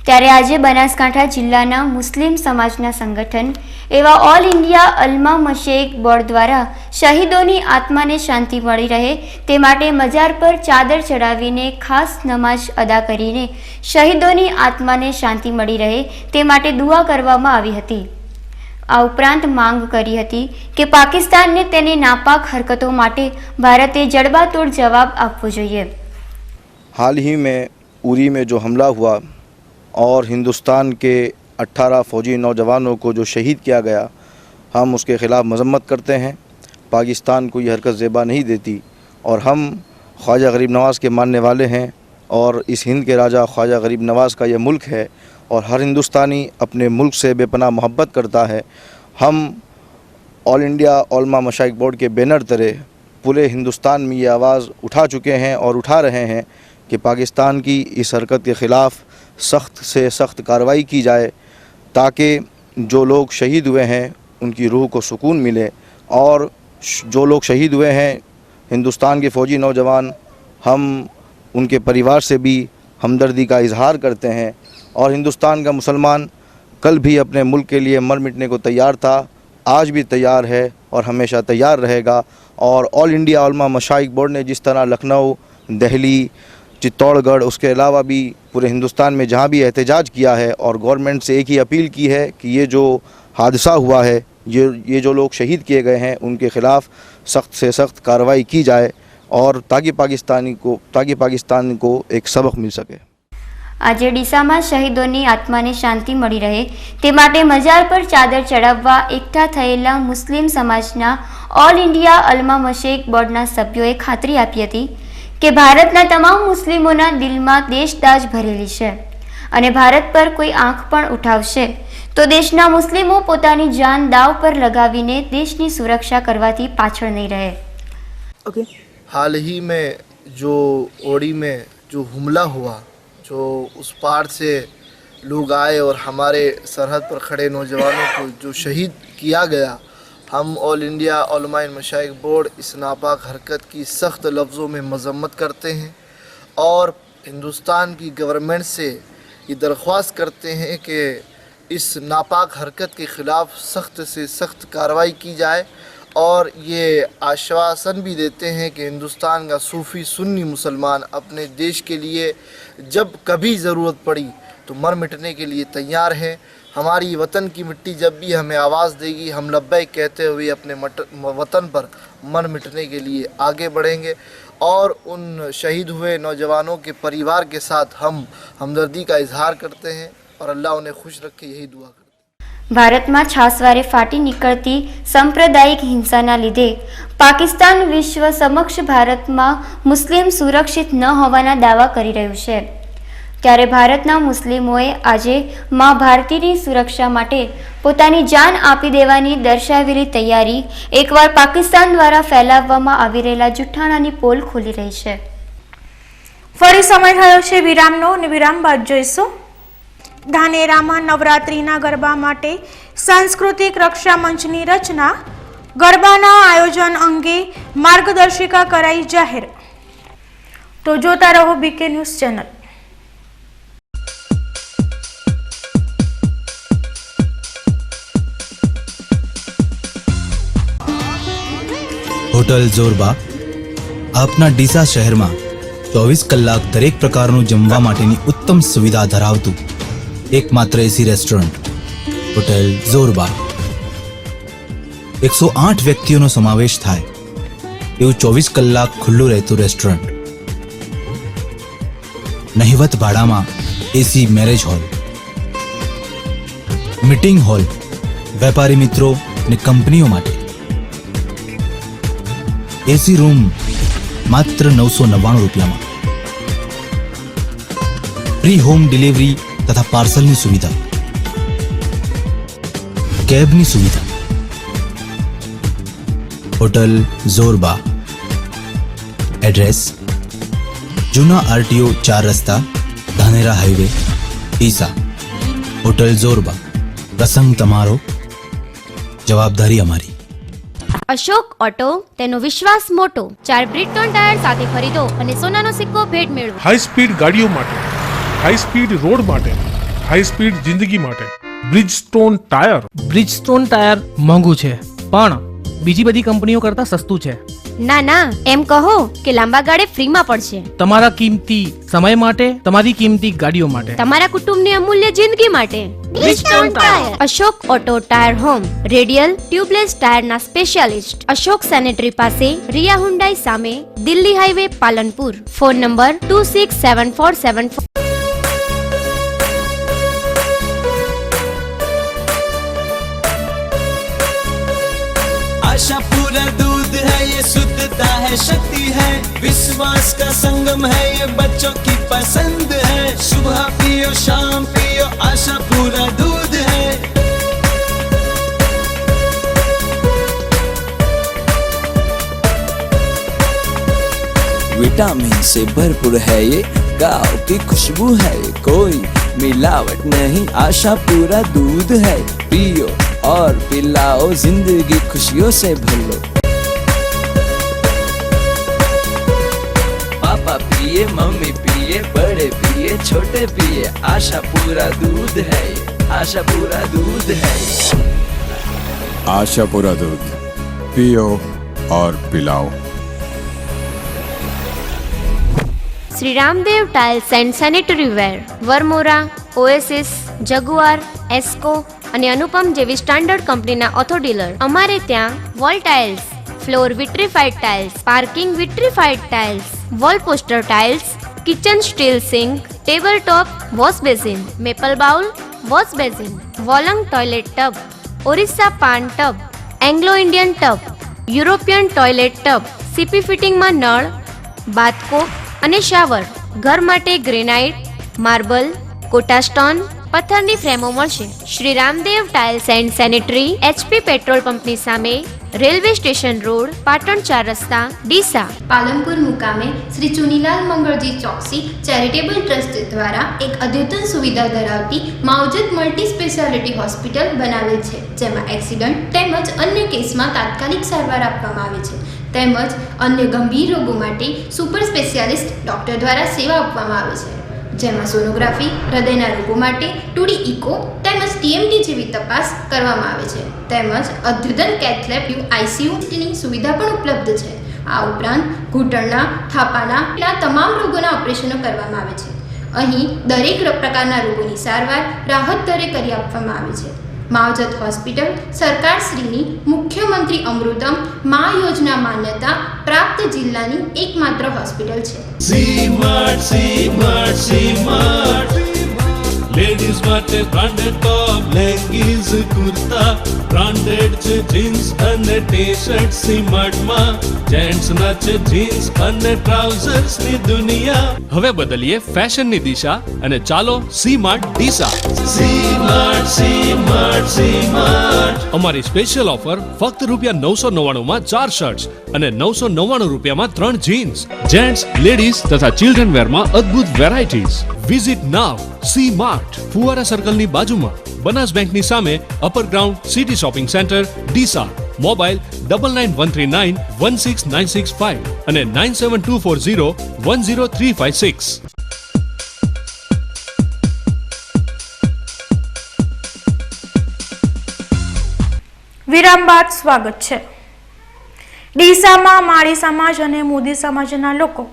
ત્યારે આજે બનાસકાંઠા જિલ્લાના મુસ્લિમ સમાજના સંગઠન એવા ઓલ ઇન્ડિયા અલ્મા મશેઈક બોર્ડ દ્વારા શહીદોની આત્માને શાંતિ મળી રહે તે માટે મજાર પર ચાદર ચડાવીને ખાસ નમાઝ અદા કરીને શહીદોની આત્માને શાંતિ મળી રહે તે માટે દુઆ કરવામાં આવી હતી। આ ઉપરાંત માંગ કરી હતી કે પાકિસ્તાનને તેની નાપાક હરકતો માટે ભારતે જડબાતોડ જવાબ આપવો જોઈએ। हाल ही में उरी में जो हमला हुआ और हिंदुस्तान के 18 फ़ौजी नौजवानों को जो शहीद किया गया, हम उसके ख़िलाफ़ मजम्मत करते हैं। पाकिस्तान को ये हरकत ज़ेबा नहीं देती और हम ख्वाजा गरीब नवाज़ के मानने वाले हैं और इस हिंद के राजा ख्वाजा गरीब नवाज़ का ये मुल्क है और हर हिंदुस्तानी अपने मुल्क से बेपनाह मोहब्बत करता है। हम ऑल इंडिया उलमा मशाइख बोर्ड के बैनर तले पूरे हिंदुस्तान में ये आवाज़ उठा चुके हैं और उठा रहे हैं कि पाकिस्तान की इस हरकत के ख़िलाफ़ सख्त से सख्त कार्रवाई की जाए ताकि जो लोग शहीद हुए हैं उनकी रूह को सुकून मिले और जो लोग शहीद हुए हैं हिंदुस्तान के फ़ौजी नौजवान, हम उनके परिवार से भी हमदर्दी का इजहार करते हैं और हिंदुस्तान का मुसलमान कल भी अपने मुल्क के लिए मर मिटने को तैयार था, आज भी तैयार है और हमेशा तैयार रहेगा। और ऑल इंडिया उलमा मशाइख बोर्ड ने जिस तरह लखनऊ, दिल्ली, चित्तौड़गढ़, उसके अलावा भी पूरे हिंदुस्तान में जहाँ भी एहतजाज किया है और गवर्नमेंट से एक ही अपील की है कि ये जो हादसा हुआ है, ये जो लोग शहीद किए गए हैं उनके ख़िलाफ़ सख्त से सख्त कार्रवाई की जाए और ताकि पाकिस्तान को एक सबक मिल सके। આજે ડીસામાં શહીદોની આત્માને શાંતિ મળી રહે તે માટે મજાર પર ચાદર ચડાવવા એકઠા થયેલા મુસ્લિમ સમાજના ઓલ ઇન્ડિયા અલ્મા મશેઈક બોર્ડના સભ્યોએ ખાતરી આપી હતી કે ભારતના તમામ મુસ્લિમોના દિલમાં દેશદાજ ભરેલી છે અને ભારત પર કોઈ આંખ પણ ઉઠાવશે તો દેશના મુસ્લિમો પોતાની જાન દાવ પર લગાવીને દેશની સુરક્ષા કરવાથી પાછળ નહીં રહે। हाल ही में जो ओड़ी में जो हमला हुआ, जो उस पार से लोग आए और हमारे सरहद पर खड़े नौजवानों को जो शहीद किया गया, हम ऑल इंडिया उलमाए मशाइख बोर्ड इस नापाक हरकत की सख्त लफ्ज़ों में मजम्मत करते हैं और हिंदुस्तान की गवर्नमेंट से ये दरख्वास्त करते हैं कि इस नापाक हरकत के ख़िलाफ़ सख्त से सख्त कार्रवाई की जाए और ये आश्वासन भी देते हैं कि हिंदुस्तान का सूफ़ी सुन्नी मुसलमान अपने देश के लिए जब कभी ज़रूरत पड़ी तो मर मिटने के लिए तैयार हैं। हमारी वतन की मिट्टी जब भी हमें आवाज़ देगी, हम लब्बैक कहते हुए अपने वतन पर मर मिटने के लिए आगे बढ़ेंगे और उन शहीद हुए नौजवानों के परिवार के साथ हम हमदर्दी का इजहार करते हैं और अल्लाह उन्हें खुश रखे, यही दुआ करते हैं। ભારતમાં છાસવારે ફાટી નીકળતી સાંપ્રદાયિક હિંસાના લીધે પાકિસ્તાન વિશ્વ સમક્ષ ભારતમાં મુસ્લિમ સુરક્ષિત ન હોવાના દાવા કરી રહ્યું છે, ત્યારે ભારતના મુસ્લિમોએ આજે મા ભારતીની સુરક્ષા માટે પોતાની જાન આપી દેવાની દર્શાવેલી તૈયારી એકવાર પાકિસ્તાન દ્વારા ફેલાવવામાં આવી રહેલા જુઠ્ઠાણાની પોલ ખોલી રહી છે। ફરી સમય થયો છે વિરામનો અને વિરામ બાદ જોઈશું ધાનેરામાં નવરાત્રિના ગરબા માટે સાંસ્કૃતિક રક્ષા મંચની રચના, ગરબાના આયોજન અંગે માર્ગદર્શિકા કરાઈ જાહેર। તો જોતા રહો બીકે ન્યૂઝ ચેનલ। હોટલ જોરબા આપના ડીસા શહેરમાં 24 કલાક દરેક પ્રકારનું જમવા માટેની ઉત્તમ સુવિધા ધરાવતું એકમાત્ર એસી રેસ્ટોરન્ટ હોટેલ જોરબા। 108 વ્યક્તિઓનો સમાવેશ થાય એવું 24 કલાક ખુલ્લું રહેતું રેસ્ટોરન્ટ, નહિવત ભાડામાં એસી મેરેજ હોલ, મીટિંગ હોલ, વેપારી મિત્રો અને કંપનીઓ માટે એસી રૂમ માત્ર 999 રૂપિયામાં, फ्री होम डिलीवरी तथा पार्सलनी सुविधा, कैबनी सुविधा। होटल जोरबा, एड्रेस जूना आरटीओ 4 रस्ता, धानेरा हाईवे, ડીસા। होटल जोरबा, प्रसंग तमारो, जवाबदारी अमारी। અશોક ઓટો, તેનો વિશ્વાસ મોટો। 4 બ્રિટોન ટાયર સાથે ખરીદો અને સોનાનો સિક્કો ભેટ મેળવો। હાઈ સ્પીડ ગાડીઓ માટે, હાઈ સ્પીડ રોડ માટે, હાઈ સ્પીડ જિંદગી માટે બ્રિજસ્ટોન ટાયર। બ્રિજસ્ટોન ટાયર મોંઘું છે પણ બીજી બધી કંપનીઓ કરતાં સસ્તું છે। ના ના, એમ કહો કે લાંબા ગાળે ફ્રીમાં પડશે। તમારા કિંમતી સમય માટે, તમારી કિંમતી ગાડીઓ માટે, તમારા કુટુંબની અમૂલ્ય જિંદગી માટે Bridgestone tyre. Ashok auto tyre home, radial tubeless ટાયરના સ્પેશિયાલિસ્ટ, અશોક સેનેટરી પાસે, રિયા હુન્ડાઈ સામે, Delhi highway, Palanpur. Phone number 267474। आशा पूरा दूध है, ये शुद्धता है, शक्ति है, विश्वास का संगम है, ये बच्चों की पसंद है। सुबह पियो शाम पियो, आशा पूरा दूध है। विटामिन से भरपूर है, ये गाँव की खुशबू है, कोई मिलावट नहीं, आशा पूरा दूध है। पियो और पिलाओ, जिंदगी खुशियों से भर लो। पापा पिए, मम्मी पिए, बड़े पिए, छोटे पिए, आशा पूरा दूध है, आशा पूरा दूध है। आशा पूरा दूध पियो और पिलाओ। Shri Ramdev tiles and sanitary ware, Varmora, Oasis, Jaguar, Esco અને અનુપમ જેવી સ્ટાન્ડર્ડ કંપનીના ઓથો ડીલર। અમારે ત્યાં wall tiles, floor vitrified tiles, parking vitrified tiles, wall poster tiles, kitchen steel sink, table top wash basin, maple bowl wash basin, wall hung toilet tub, Orissa pan tub, Anglo Indian tub, European toilet tub, CP ફિટિંગમાં નળ, બાથકોક અને શાવર, ઘર માટે ગ્રેનાઇટ, માર્બલ, કોટા સ્ટોન, પથ્થરની ફ્રેમો મળશે. Shri Ramdev tiles and sanitary, HP petrol પંપની સામે, રેલવે સ્ટેશન રોડ, પાટણ 4 રસ્તા, ડીસા. પાલનપુર મુકામે શ્રી ચુનીલાલ મંગળજી ચોકસી ચેરિટેબલ ટ્રસ્ટ દ્વારા એક અદ્યતન સુવિધા ધરાવતી માવજત મલ્ટી સ્પેશિયાલિટી હોસ્પિટલ બનાવેલ છે, જેમાં એક્સિડન્ટ તેમજ અન્ય કેસમાં તાત્કાલિક સારવાર આપવામાં આવે છે, તેમજ અન્ય ગંભીર રોગો માટે સુપર સ્પેશિયાલિસ્ટ ડોક્ટર દ્વારા સેવા આપવામાં આવે છે, જેમાં સોનોગ્રાફી, હૃદયના રોગો માટે 2D ઇકો તેમજ TMT જેવી તપાસ કરવામાં આવે છે, તેમજ અદ્યતન કેથલેબ ICUની સુવિધા પણ ઉપલબ્ધ છે. આ ઉપરાંત ઘૂંટણના, થાપાના તમામ રોગોના ઓપરેશનો કરવામાં આવે છે. અહીં દરેક પ્રકારના રોગોની સારવાર રાહત દરે કરી આપવામાં આવે છે. માવજત હોસ્પિટલ સરકારશ્રીની મુખ્યમંત્રી અમૃતમ મા યોજના માન્યતા પ્રાપ્ત જિલ્લાની એકમાત્ર હોસ્પિટલ છે. લેડીઝ માટે બ્રાન્ડેડ ટોપ, લેગીઝ, કુર્તા, બ્રાન્ડેડ છે જીન્સ અને ટી-શર્ટ સીમાર્ટમાં, જેન્ટ્સના છે જીન્સ અને ટ્રાઉઝર્સની દુનિયા. હવે બદલીએ ફેશનની દિશા અને ચાલો સીમાર્ટ ડીસા. સીમાર્ટ. અમારી સ્પેશિયલ ઓફર ફક્ત ₹999 માં 4 શર્ટ્સ અને ₹999 માં 3 જીન્સ. જેન્ટ્સ, લેડીઝ તથા ચિલ્ડ્રન વેરમાં અદ્ભુત વેરાયટીઝ. વિઝિટ નાવ. સીમાર્ટ, ફુવારા સર્કલની બાજુમાં, બનાસ બેંકની સામે, upper ground, city shopping centre, Deesa. Mobile 9913916965 અને 9724010356. વિરામ બાદ સ્વાગત છે. ડીસામાં માળી સમાજ અને મોદી સમાજના લોકો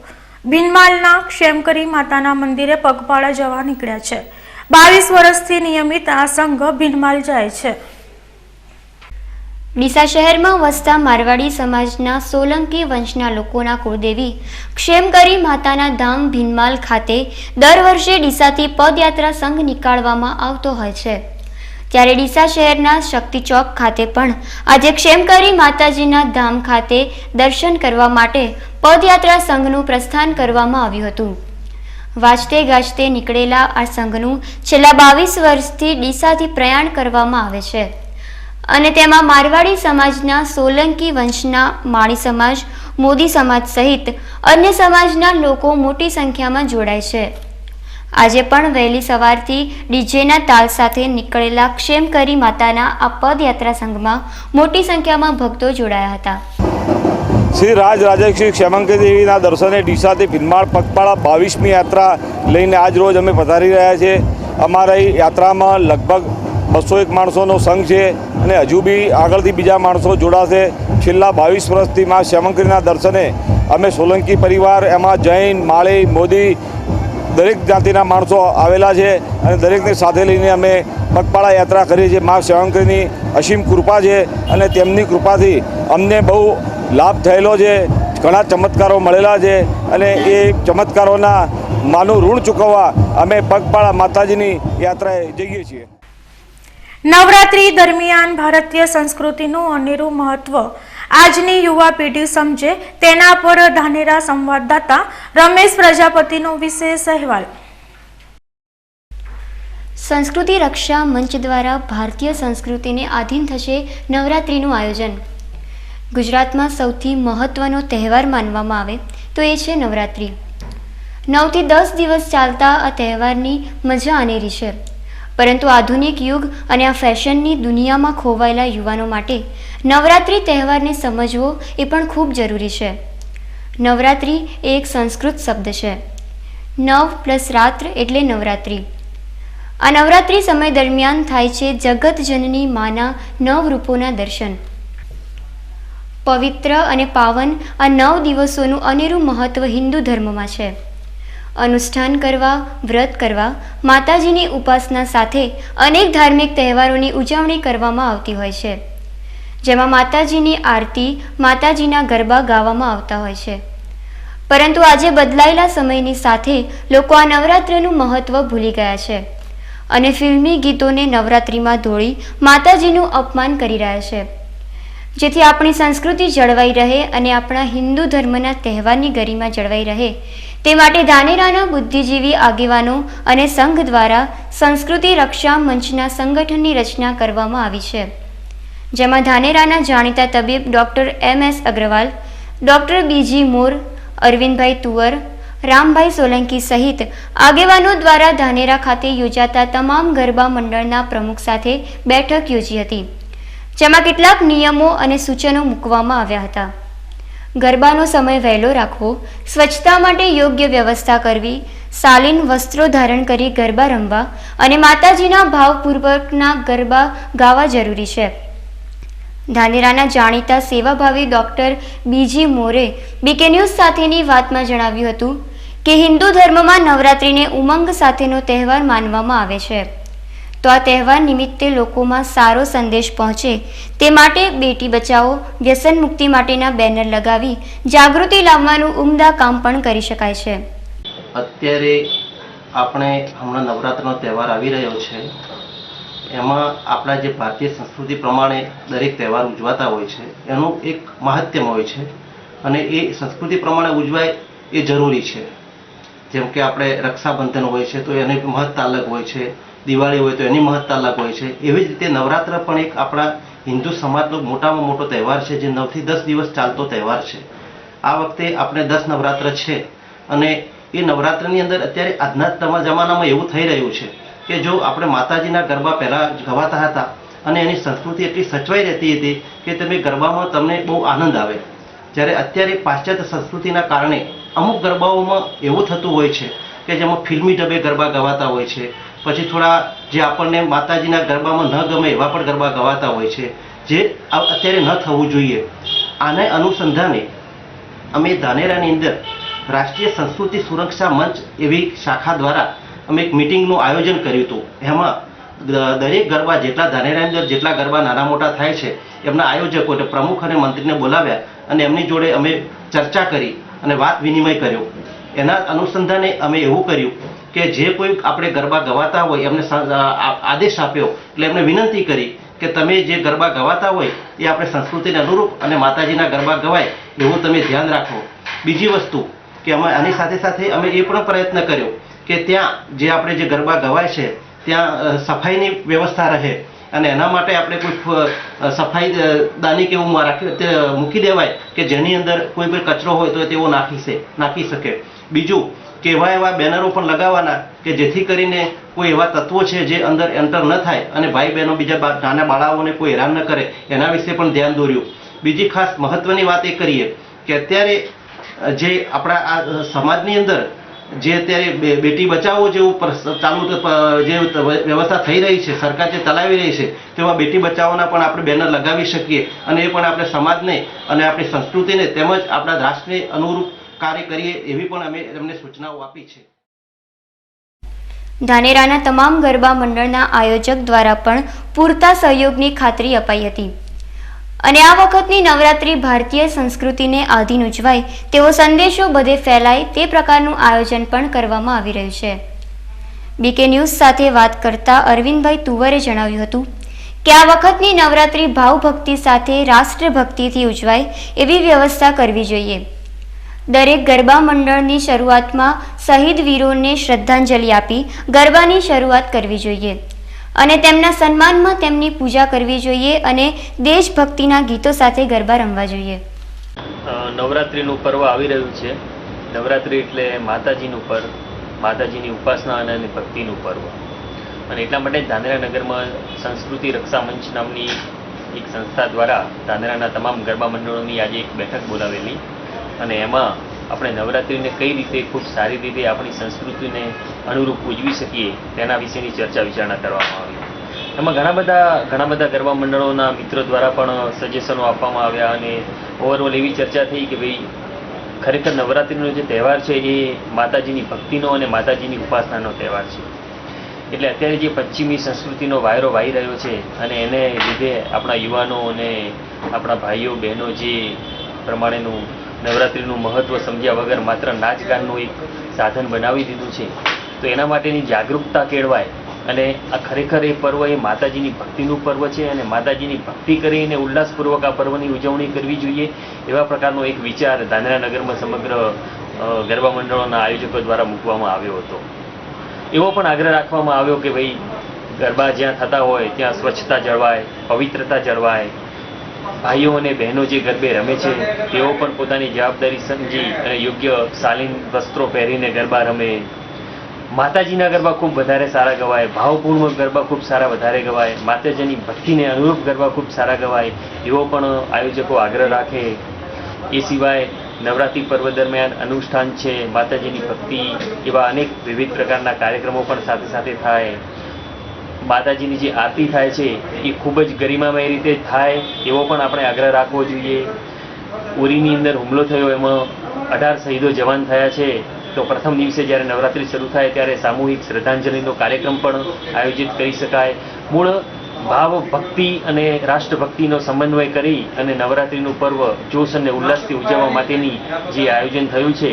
ભીનમાલના ક્ષેમકરી માતાના મંદિરે પગપાળા જવા નીકળ્યા છે. 22 વર્ષથી નિયમિત આ સંઘ ભીનમાલ જાય છે. ડીસા શહેરમાં વસતા મારવાડી સમાજના સોલંકી વંશના લોકોના કુળદેવી ક્ષેમકરી માતાના ધામ ભીનમાલ ખાતે દર વર્ષે ડીસાથી પદયાત્રા સંઘ નીકાળવામાં આવતો હોય છે. ત્યારે ડીસા શહેરના શક્તિ ચોક ખાતે પણ આજે ક્ષેમકરી માતાજીના ધામ ખાતે દર્શન કરવા માટે પદયાત્રા સંઘનું પ્રસ્થાન કરવામાં આવ્યું હતું. વાજતે ગાજતે નીકળેલા આ સંઘનું છેલ્લા 22 વર્ષથી ડીસાથી પ્રયાણ કરવામાં આવે છે અને તેમાં મારવાડી સમાજના સોલંકી વંશના માળી સમાજ, મોદી સમાજ સહિત અન્ય સમાજના લોકો મોટી સંખ્યામાં જોડાય છે. આજે પણ વહેલી સવારથી ડીજેના તાલ સાથે નીકળેલા ક્ષેમકરી માતાના આ પદયાત્રા સંઘમાં મોટી સંખ્યામાં ભક્તો જોડાયા હતા. શ્રી રાજરાજેશ્રી ક્ષેમાંકરી દેવીના દર્શને ડીસાથી ભીનમાળ પગપાળા 22મી યાત્રા લઈને આજ રોજ અમે પધારી રહ્યા છીએ. અમારી યાત્રામાં લગભગ 201 માણસોનો સંઘ છે અને હજુ બી આગળથી બીજા માણસો જોડાશે. છેલ્લા 22 વર્ષથી મા ક્ષેમાંકરીના દર્શને અમે સોલંકી પરિવાર, એમાં જૈન, માળી, મોદી દરેક જાતિના માણસો આવેલા છે અને દરેકને સાથે લઈને અમે પગપાળા યાત્રા કરીએ છીએ. મા ક્ષેમાંકરીની અસીમ કૃપા છે અને તેમની કૃપાથી અમને બહુ લાભ થયેલો છે. ઘણા ચમત્કારો મળેલા છે અને એ ચમત્કારોના માનું ઋણ ચૂકવવા અમે પગપાળા માતાજીની યાત્રાએ જઈએ છીએ. નવરાત્રી દરમિયાન ભારતીય સંસ્કૃતિનું અનેરું મહત્વ આજની યુવા પેઢી સમજે તેના પર ધાનેરા સંવાદદાતા રમેશ પ્રજાપતિનો વિશેષ અહેવાલ. સંસ્કૃતિ રક્ષા મંચ દ્વારા ભારતીય સંસ્કૃતિને આધીન થશે નવરાત્રિનું આયોજન. ગુજરાતમાં સૌથી મહત્વનો તહેવાર માનવામાં આવે તો એ છે નવરાત્રિ. 9 થી 10 દિવસ ચાલતા આ તહેવારની મજા અનેરી છે, પરંતુ આધુનિક યુગ અને આ ફેશનની દુનિયામાં ખોવાયેલા યુવાનો માટે નવરાત્રિ તહેવારને સમજવો એ પણ ખૂબ જરૂરી છે. નવરાત્રિ એ એક સંસ્કૃત શબ્દ છે. નવ પ્લસ રાત્ર એટલે નવરાત્રિ. આ નવરાત્રિ સમય દરમિયાન થાય છે જગતજનની માના 9 રૂપોના દર્શન. પવિત્ર અને પાવન આ 9 દિવસોનું અનેરું મહત્વ હિન્દુ ધર્મમાં છે. અનુષ્ઠાન કરવા, વ્રત કરવા, માતાજીની ઉપાસના સાથે અનેક ધાર્મિક તહેવારોની ઉજવણી કરવામાં આવતી હોય છે, જેમાં માતાજીની આરતી, માતાજીના ગરબા ગાવામાં આવતા હોય છે. પરંતુ આજે બદલાયેલા સમયની સાથે લોકો આ નવરાત્રિનું મહત્વ ભૂલી ગયા છે અને ફિલ્મી ગીતોને નવરાત્રિમાં ધોળી માતાજીનું અપમાન કરી રહ્યા છે. જેથી આપણી સંસ્કૃતિ જળવાઈ રહે અને આપણા હિન્દુ ધર્મના તહેવારની ગરિમા જળવાઈ રહે તે માટે ધાનેરાના બુદ્ધિજીવી આગેવાનો અને સંઘ દ્વારા સંસ્કૃતિ રક્ષા મંચના સંગઠનની રચના કરવામાં આવી છે, જેમાં ધાનેરાના જાણીતા તબીબ ડૉક્ટર MS અગ્રવાલ, ડૉક્ટર BG મોર, અરવિંદભાઈ તુવર, રામભાઈ સોલંકી સહિત આગેવાનો દ્વારા ધાનેરા ખાતે યોજાતા તમામ ગરબા મંડળના પ્રમુખ સાથે બેઠક યોજી હતી, જેમાં કેટલાક નિયમો અને સૂચનો મૂકવામાં આવ્યા હતા. ગરબાનો સમય વહેલો રાખવો, સ્વચ્છતા માટે યોગ્ય વ્યવસ્થા કરવી, શાલીન વસ્ત્રો ધારણ કરી ગરબા રમવા અને માતાજીના ભાવપૂર્વકના ગરબા ગાવા જરૂરી છે. ધાનેરાના જાણીતા સેવાભાવી ડૉક્ટર BG મોરે BK ન્યૂઝ સાથેની વાતમાં જણાવ્યું હતું કે હિન્દુ ધર્મમાં નવરાત્રિને ઉમંગ સાથેનો તહેવાર માનવામાં આવે છે, તો આ તહેવાર નિમિત્તે લોકોમાં સારો સંદેશ પહોંચે તે માટે બેટી બચાવો, વ્યસન મુક્તિ માટેના બેનર લગાવી જાગૃતિ લાવવાનું ઉમદા કામ પણ કરી શકાય છે. અત્યારે આપણે હમણાં નવરાત્રનો તહેવાર આવી રહ્યો છે, એમાં આપણા જે ભારતીય સંસ્કૃતિ પ્રમાણે દરેક તહેવાર ઉજવાતા હોય છે એનું એક મહાત્મ્ય હોય છે અને એ સંસ્કૃતિ પ્રમાણે ઉજવાય એ જરૂરી છે. જેમ કે આપણે રક્ષાબંધન હોય છે તો એની મહત્તા અલગ હોય છે, દિવાળી હોય તો એની મહત્તા અલગ હોય છે. એવી જ રીતે નવરાત્ર પણ એક આપણા હિન્દુ સમાજનો મોટામાં મોટો તહેવાર છે, જે 9 થી 10 દિવસ ચાલતો તહેવાર છે. આ વખતે આપણે 10 નવરાત્ર છે અને એ નવરાત્રની અંદર અત્યારે આજના જમાનામાં એવું થઈ રહ્યું છે કે જો આપણે માતાજીના ગરબા પહેલાં ગવાતા હતા અને એની સંસ્કૃતિ એટલી સચવાઈ રહેતી હતી કે તમે ગરબામાં તમને બહુ આનંદ આવે, જ્યારે અત્યારે પાશ્ચાત્ય સંસ્કૃતિના કારણે અમુક ગરબાઓમાં એવું થતું હોય છે કે જેમાં ફિલ્મી ઢબે ગરબા ગવાતા હોય છે, પછી થોડા જે આપણને માતાજીના ગરબામાં ન ગમે એવા પણ ગરબા ગવાતા હોય છે, જે અત્યારે ન થવું જોઈએ. આને અનુસંધાને અમે ધાનેરાની અંદર રાષ્ટ્રીય સંસ્કૃતિ સુરક્ષા મંચ એવી શાખા દ્વારા અમે એક મિટિંગનું આયોજન કર્યું હતું. એમાં દરેક ગરબા જેટલા ધાનેરાની અંદર જેટલા ગરબા નાના મોટા થાય છે એમના આયોજકો એટલે પ્રમુખ અને મંત્રીને બોલાવ્યા અને એમની જોડે અમે ચર્ચા કરી અને વાત વિનિમય કર્યો. એના અનુસંધાને અમે એવું કર્યું કે જે કોઈ આપણે ગરબા ગવાતા હોય એમને આદેશ આપ્યો, એટલે એમને વિનંતી કરી કે તમે જે ગરબા ગવાતા હોય એ આપણે સંસ્કૃતિને અનુરૂપ અને માતાજીના ગરબા ગવાય એવું તમે ધ્યાન રાખો. બીજી વસ્તુ કે અમે આની સાથે સાથે અમે એ પણ પ્રયત્ન કર્યો કે ત્યાં જે આપણે જે ગરબા ગવાય છે ત્યાં સફાઈની વ્યવસ્થા રહે અને એના માટે આપણે કોઈ સફાઈ દાની કે એવું મૂકી દેવાય કે જેની અંદર કોઈ પણ કચરો હોય તો તેઓ નાખી શકે. બીજું કે એવા બેનરો પણ લગાવવાના કે જેથી કરીને કોઈ એવા તત્વો છે જે અંદર એન્ટર ન થાય અને ભાઈ બહેનો બીજા નાના બાળાઓને કોઈ હેરાન ન કરે એના વિશે પણ ધ્યાન દોર્યું. બીજી ખાસ મહત્વની વાત એ કરીએ કે અત્યારે જે આપણા આ સમાજની અંદર જે અત્યારે બેટી બચાવો જેવું ચાલુ જે વ્યવસ્થા થઈ રહી છે, સરકાર જે ચલાવી રહી છે, તેમાં બેટી બચાવોના પણ આપણે બેનર લગાવી શકીએ અને એ પણ આપણે સમાજને અને આપણી સંસ્કૃતિને તેમજ આપણા રાષ્ટ્રને અનુરૂપ કાર્ય કરીએ એવી પણ અમે એમને સૂચનાઓ આપી છે. ધાનેરાના તમામ ગરબા મંડળના આયોજક દ્વારા પણ પૂરતા સહયોગની ખાતરી અપાઈ હતી અને આ વખતની નવરાત્રિ ભારતીય સંસ્કૃતિને આધીન ઉજવાય તેવો સંદેશો બધે ફેલાય તે પ્રકારનું આયોજન પણ કરવામાં આવી રહ્યું છે. BK ન્યૂઝ સાથે વાત કરતા અરવિંદભાઈ તુવરે જણાવ્યું હતું કે આ વખતની નવરાત્રિ ભાવભક્તિ સાથે રાષ્ટ્રભક્તિથી ઉજવાય એવી વ્યવસ્થા કરવી જોઈએ. દરેક ગરબા મંડળની શરૂઆતમાં શહીદ વીરોને શ્રદ્ધાંજલિ આપી ગરબાની શરૂઆત કરવી જોઈએ અને તેમના સન્માનમાં તેમની પૂજા કરવી જોઈએ અને દેશભક્તિના ગીતો સાથે ગરબા રમવા જોઈએ. નવરાત્રિનું પર્વ આવી રહ્યું છે. નવરાત્રિ એટલે માતાજીનું પર્વ, માતાજીની ઉપાસના અને ભક્તિનું પર્વ, અને એટલા માટે ધાનેરા નગરમાં સંસ્કૃતિ રક્ષા મંચ નામની એક સંસ્થા દ્વારા ધાનેરાના તમામ ગરબા મંડળોની આજે એક બેઠક બોલાવેલી અને એમાં આપણે નવરાત્રિને કઈ રીતે ખૂબ સારી રીતે આપણી સંસ્કૃતિને અનુરૂપ ઉજવી શકીએ તેના વિશેની ચર્ચા વિચારણા કરવામાં આવી. એમાં ઘણા બધા ગરબા મંડળોના મિત્રો દ્વારા પણ સજેશનો આપવામાં આવ્યા અને ઓવરઓલ એવી ચર્ચા થઈ કે ભાઈ ખરેખર નવરાત્રિનો જે તહેવાર છે એ માતાજીની ભક્તિનો અને માતાજીની ઉપાસનાનો તહેવાર છે. એટલે અત્યારે જે પશ્ચિમી સંસ્કૃતિનો વાયરો વાઈ રહ્યો છે અને એને લીધે આપણા યુવાનો અને આપણા ભાઈઓ બહેનો જે પ્રમાણેનું નવરાત્રિનું મહત્ત્વ સમજ્યા વગર માત્ર નાચગાનનું એક સાધન બનાવી દીધું છે, તો એના માટેની જાગૃતતા કેળવાય અને આ ખરેખર એ પર્વ એ માતાજીની ભક્તિનું પર્વ છે અને માતાજીની ભક્તિ કરીને ઉલ્લાસપૂર્વક આ પર્વની ઉજવણી કરવી જોઈએ એવા પ્રકારનો એક વિચાર ધાનેરાનગરમાં સમગ્ર ગરબા મંડળોના આયોજકો દ્વારા મૂકવામાં આવ્યો હતો. એવો પણ આગ્રહ રાખવામાં આવ્યો કે ભાઈ ગરબા જ્યાં થતા હોય ત્યાં સ્વચ્છતા જળવાય, પવિત્રતા જળવાય. ભાઈઓ અને બહેનો જે ગરબે રમે છે તેઓ પણ પોતાની જવાબદારી સમજી અને યોગ્ય શાલીન વસ્ત્રો પહેરીને ગરબા રમે. માતાજીના ગરબા ખૂબ વધારે સારા ગવાય, ભાવપૂર્વક ગરબા ખૂબ સારા વધારે ગવાય, માતાજીની ભક્તિને અનુરૂપ ગરબા ખૂબ સારા ગવાય એવો પણ આયોજકો આગ્રહ રાખે. એ સિવાય નવરાત્રિ પર્વ દરમિયાન અનુષ્ઠાન છે, માતાજીની ભક્તિ એવા અનેક વિવિધ પ્રકારના કાર્યક્રમો પણ સાથે સાથે થાય. માતાજીની જે આરતી થાય છે એ ખૂબ જ ગરિમામય રીતે થાય એવો પણ આપણે આગ્રહ રાખવો જોઈએ. ઉરીની અંદર હુમલો થયો એમાં 18 શહીદો જવાન થયા છે, તો પ્રથમ દિવસે જ્યારે નવરાત્રિ શરૂ થાય ત્યારે સામૂહિક શ્રદ્ધાંજલિનો કાર્યક્રમ પણ આયોજિત કરી શકાય. મૂળ ભાવ ભક્તિ અને રાષ્ટ્રભક્તિનો સમન્વય કરી અને નવરાત્રિનું પર્વ જોશ અને ઉલ્લાસથી ઉજવવા માટેની જે આયોજન થયું છે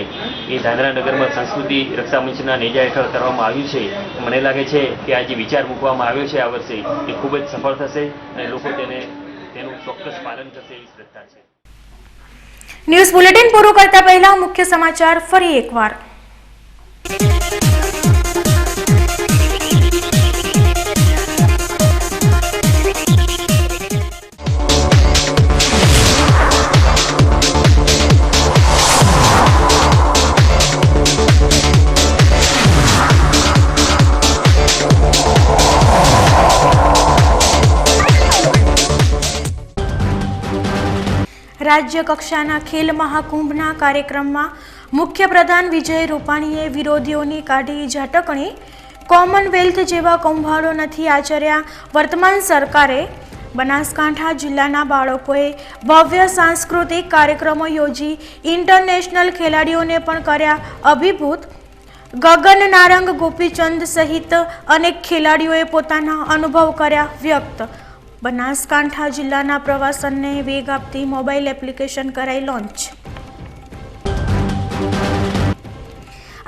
એ ધાનેરાનગરમાં સંસ્કૃતિ રક્ષા મંચના નેજા હેઠળ કરવામાં આવ્યું છે. મને લાગે છે કે આ જે વિચાર મૂકવામાં આવ્યો છે આ વર્ષે એ ખૂબ જ સફળ થશે અને લોકો તેનું ચોક્કસ પાલન કરશે એવી શ્રદ્ધા છે. ન્યૂઝ બુલેટિન પૂરું કરતા પહેલા મુખ્ય સમાચાર ફરી એકવાર. રાજ્ય કક્ષાના ખેલ મહાકુંભના કાર્યક્રમમાં મુખ્યપ્રધાન વિજય રૂપાણીએ વિરોધીઓની કાઢી ઝાટકણી. કોમનવેલ્થ જેવા કૌભાંડો નથી આચર્યા વર્તમાન સરકારે. બનાસકાંઠા જિલ્લાના બાળકોએ ભવ્ય સાંસ્કૃતિક કાર્યક્રમો યોજી ઇન્ટરનેશનલ ખેલાડીઓને પણ કર્યા અભિભૂત. ગગન નારંગ, ગોપીચંદ સહિત અનેક ખેલાડીઓએ પોતાના અનુભવ કર્યા વ્યક્ત. બનાસકાંઠા જિલ્લાના પ્રવાસનને વેગ આપતી મોબાઈલ એપ્લિકેશન કરાઈ લોન્ચ.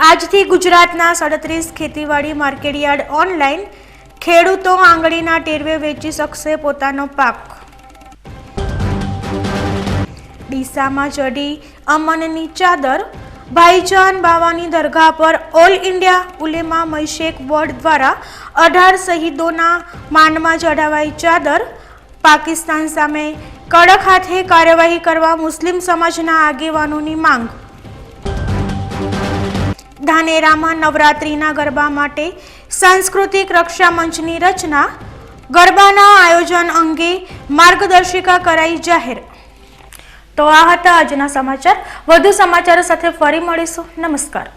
આજથી ગુજરાતના 37 ખેતીવાડી માર્કેટયાર્ડ ઓનલાઈન. ખેડૂતો આંગળીના ટેરવે વેચી શકશે પોતાનો પાક. ડીસામાં ચડી અમનની ચાદર. ભાઈજાન બાવાની દરગાહ પર ઓલ ઇન્ડિયા ઉલેમા મૈશેક બોર્ડ દ્વારા 18 શહીદોના માનમાં ચઢાવાઈ ચાદર. પાકિસ્તાન સામે કડક હાથે કાર્યવાહી કરવા મુસ્લિમ સમાજના આગેવાનોની માંગ. ધાનેરામાં નવરાત્રિના ગરબા માટે સાંસ્કૃતિક રક્ષા મંચની રચના. ગરબાના આયોજન અંગે માર્ગદર્શિકા કરાઈ જાહેર. તો આ હતા આજના સમાચાર. વધુ સમાચારો સાથે ફરી મળીશું. નમસ્કાર.